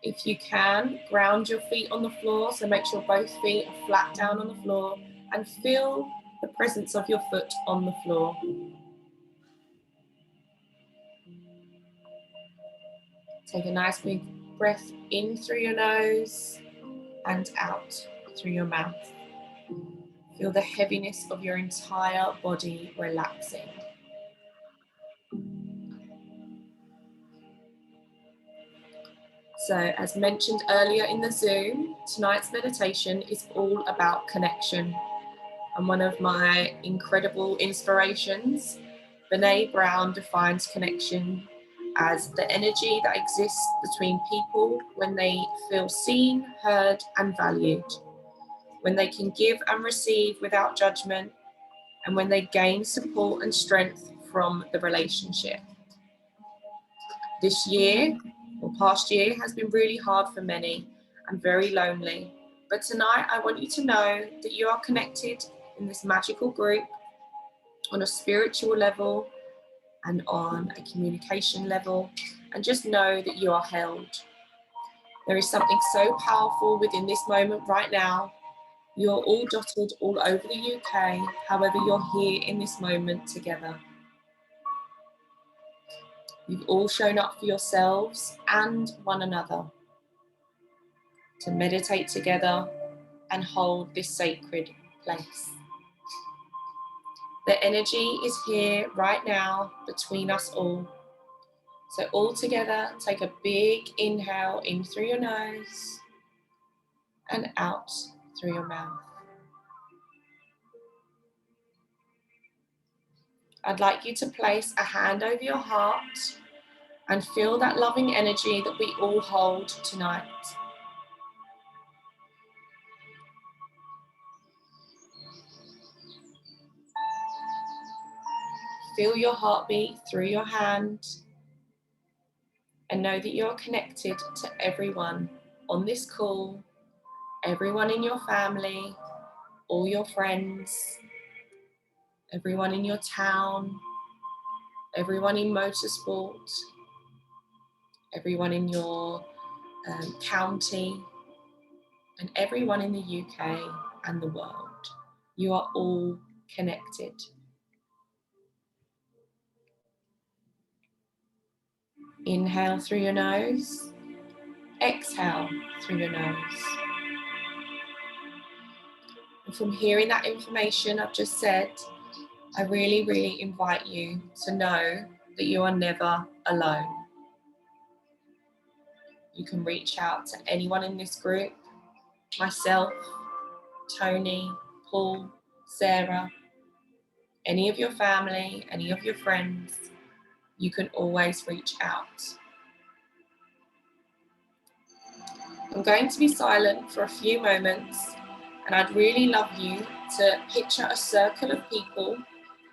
If you can, ground your feet on the floor, so make sure both feet are flat down on the floor and feel the presence of your foot on the floor. Take a nice big breath in through your nose and out through your mouth. Feel the heaviness of your entire body relaxing. So, as mentioned earlier in the Zoom, tonight's meditation is all about connection. And one of my incredible inspirations, Brené Brown, defines connection as the energy that exists between people when they feel seen, heard, and valued, when they can give and receive without judgment, and when they gain support and strength from the relationship. This year, or past year, has been really hard for many and very lonely. But tonight, I want you to know that you are connected in this magical group on a spiritual level and on a communication level, and just know that you are held. There is something so powerful within this moment right now. You're all dotted all over the UK, however you're here in this moment together. You've all shown up for yourselves and one another to meditate together and hold this sacred place. The energy is here right now between us all. So all together, take a big inhale in through your nose and out through your mouth. I'd like you to place a hand over your heart and feel that loving energy that we all hold tonight. Feel your heartbeat through your hand and know that you're connected to everyone on this call, everyone in your family, all your friends, everyone in your town, everyone in motorsport, everyone in your county, and everyone in the UK and the world. You are all connected. Inhale through your nose, exhale through your nose. And from hearing that information I've just said, I really, really invite you to know that you are never alone. You can reach out to anyone in this group, myself, Tony, Paul, Sarah, any of your family, any of your friends. You can always reach out. I'm going to be silent for a few moments, and I'd really love you to picture a circle of people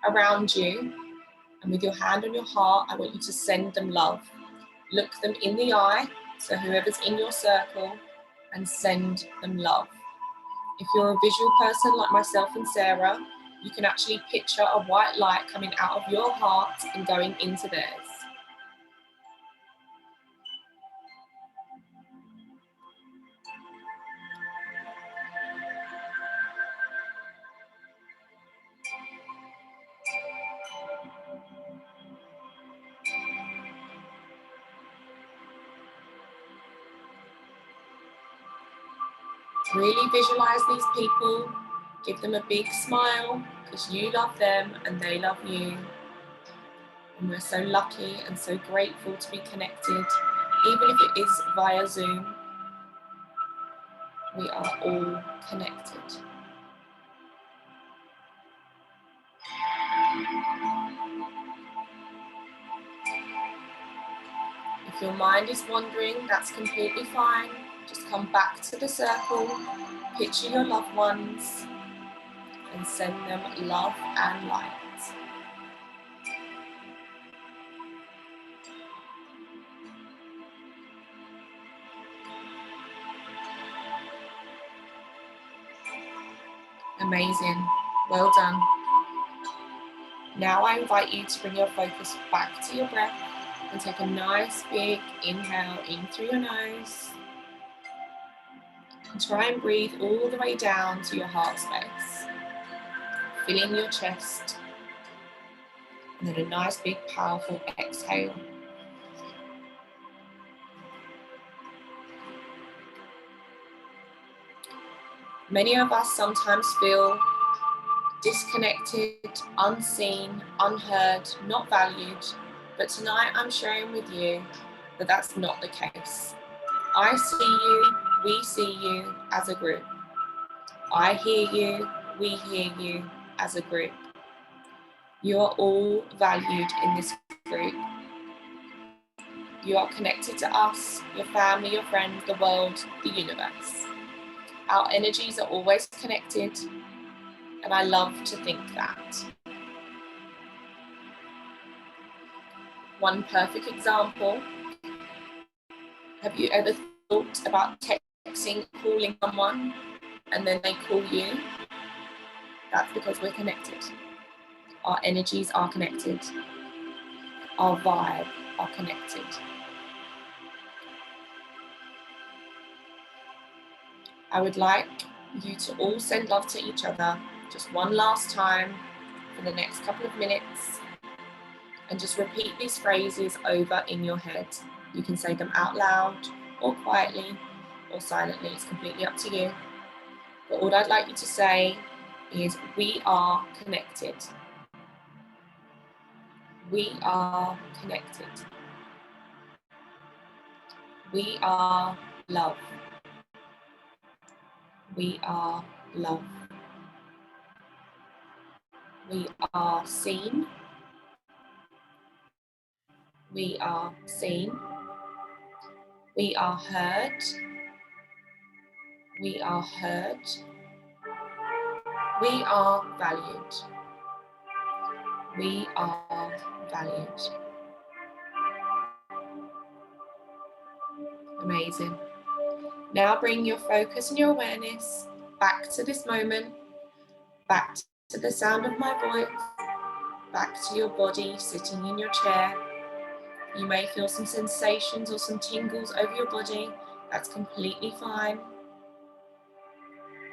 around you, and with your hand on your heart, I want you to send them love. Look them in the eye, so whoever's in your circle, and send them love. If you're a visual person like myself and Sarah, you can actually picture a white light coming out of your heart and going into theirs. Really visualize these people, give them a big smile because you love them and they love you. And we're so lucky and so grateful to be connected, even if it is via Zoom. We are all connected. If your mind is wandering, that's completely fine. Just come back to the circle, picture your loved ones, and send them love and light. Amazing. Well done. Now I invite you to bring your focus back to your breath And take a nice big inhale in through your nose. And try and breathe all the way down to your heart space, filling your chest. And then a nice big powerful exhale. Many of us sometimes feel disconnected, unseen, unheard, not valued. But tonight I'm sharing with you that that's not the case. I see you, we see you as a group. I hear you, we hear you as a group. You are all valued in this group. You are connected to us, your family, your friends, the world, the universe. Our energies are always connected, and I love to think that. One perfect example, have you ever thought about texting, calling someone, and then they call you? That's because we're connected. Our energies are connected. Our vibe are connected. I would like you to all send love to each other just one last time for the next couple of minutes, and just repeat these phrases over in your head. You can say them out loud or quietly or silently, it's completely up to you. But all I'd like you to say is, we are connected. We are connected. We are love. We are love. We are seen. We are seen. We are heard. We are heard. We are valued. We are valued. Amazing. Now bring your focus and your awareness back to this moment, back to the sound of my voice, back to your body sitting in your chair. You may feel some sensations or some tingles over your body. That's completely fine.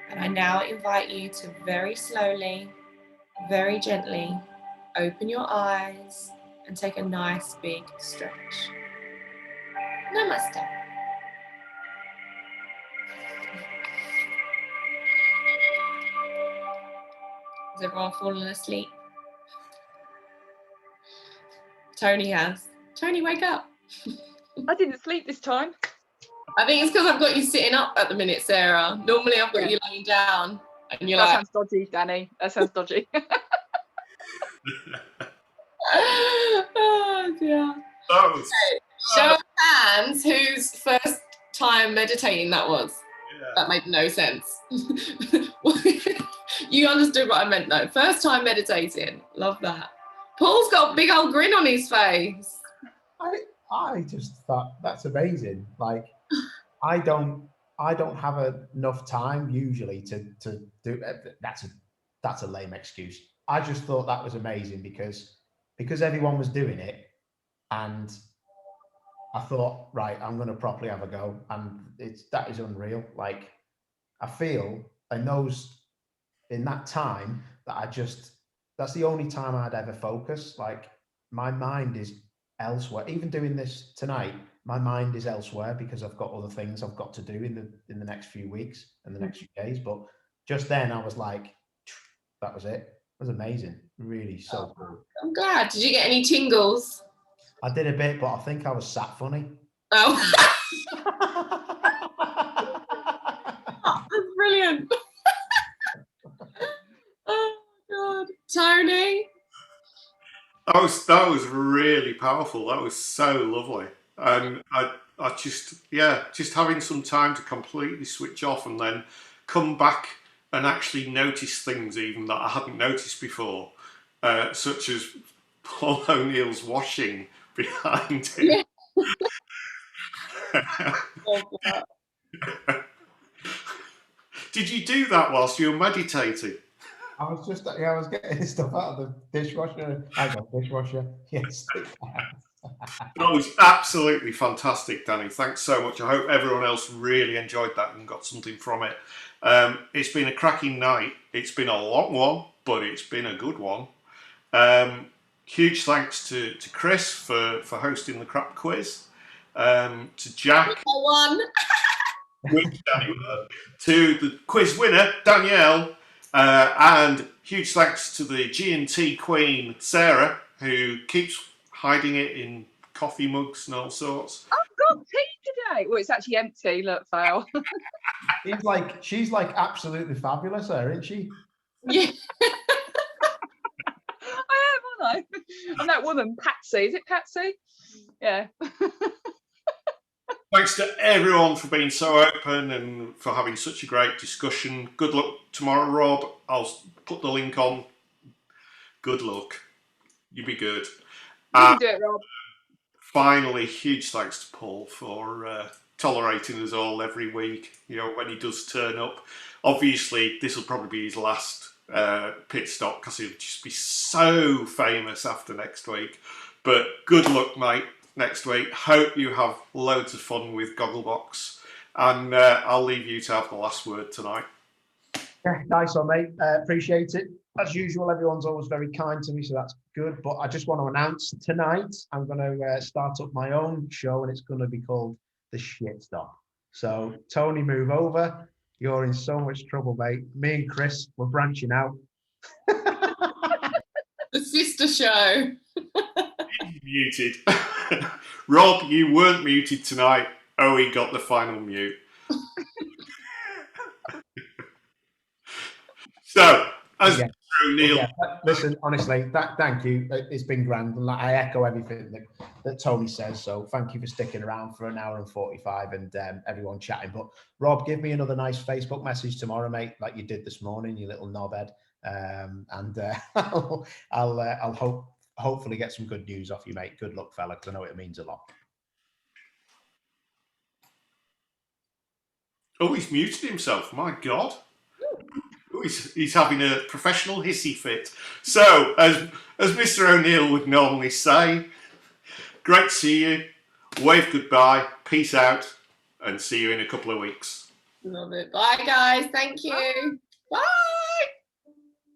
And I now invite you to very slowly, very gently open your eyes and take a nice big stretch. Namaste. Has everyone fallen asleep? Tony has. Tony, wake up. I didn't sleep this time. I think it's because I've got you sitting up at the minute, Sarah. Normally I've got you lying down and you're That like... sounds dodgy, Danny. That sounds dodgy. Oh dear. Oh, Show of hands whose first time meditating that was. yeah. That made no sense. You understood what I meant though. First time meditating. Love that. Paul's got a big old grin on his face. I just thought that's amazing. Like, I don't have enough time usually to do. That's a lame excuse. I just thought that was amazing because everyone was doing it, and I thought, right, I'm going to properly have a go, and that is unreal. Like, I feel in that time that that's the only time I'd ever focus. Like, my mind is elsewhere. Even doing this tonight, my mind is elsewhere because I've got other things I've got to do in the next few weeks and the next few days. But just then I was like, that was it. It was amazing. Really so cool. I'm glad. Did you get any tingles? I did a bit, but I think I was sat funny. Oh. That's brilliant. Oh God. Tony? That was really powerful. That was so lovely. And I just having some time to completely switch off and then come back and actually notice things even that I hadn't noticed before, such as Paul O'Neill's washing behind him. Yeah. Did you do that whilst you were meditating? I was getting stuff out of the dishwasher. I got dishwasher. Yes. That was absolutely fantastic, Danny. Thanks so much. I hope everyone else really enjoyed that and got something from it. It's been a cracking night. It's been a long one, but it's been a good one. Huge thanks to Chris for hosting the crap quiz. To Jack. One. Which Danny won. To the quiz winner, Danielle. And huge thanks to the G&T queen, Sarah, who keeps hiding it in coffee mugs and all sorts. I've got tea today. Well, it's actually empty. Look, fail. She's like absolutely fabulous, isn't she? Yeah. I am, aren't I? I'm that woman, Patsy. Is it Patsy? Yeah. Thanks to everyone for being so open and for having such a great discussion. Good luck tomorrow, Rob. I'll put the link on. Good luck. You be good. You can do it, Rob. Finally, huge thanks to Paul for tolerating us all every week. You know, when he does turn up. Obviously, this will probably be his last pit stop because he'll just be so famous after next week. But good luck, mate, next week. Hope you have loads of fun with Gogglebox. And I'll leave you to have the last word tonight. Yeah, nice one, mate. Appreciate it. As usual, everyone's always very kind to me, so that's good. But I just want to announce tonight, I'm going to start up my own show, and it's going to be called The Shit Stop. So, Tony, move over. You're in so much trouble, mate. Me and Chris, we're branching out. The sister show. Muted. Rob, you weren't muted tonight. Oh, he got the final mute. So, as Yeah. O'Neill, Yeah, listen, honestly, thank you. It's been grand, and I echo everything that Tony says. So thank you for sticking around for an hour and 45, and everyone chatting. But Rob, give me another nice Facebook message tomorrow, mate, like you did this morning, you little knobhead, and I'll hopefully get some good news off you, mate. Good luck, fella, because I know it means a lot. oh, he's muted himself. My God. Oh, he's having a professional hissy fit. So, as Mr. O'Neill would normally say, great to see you. Wave goodbye. Peace out. And see you in a couple of weeks. Love it. Bye, guys. Thank you.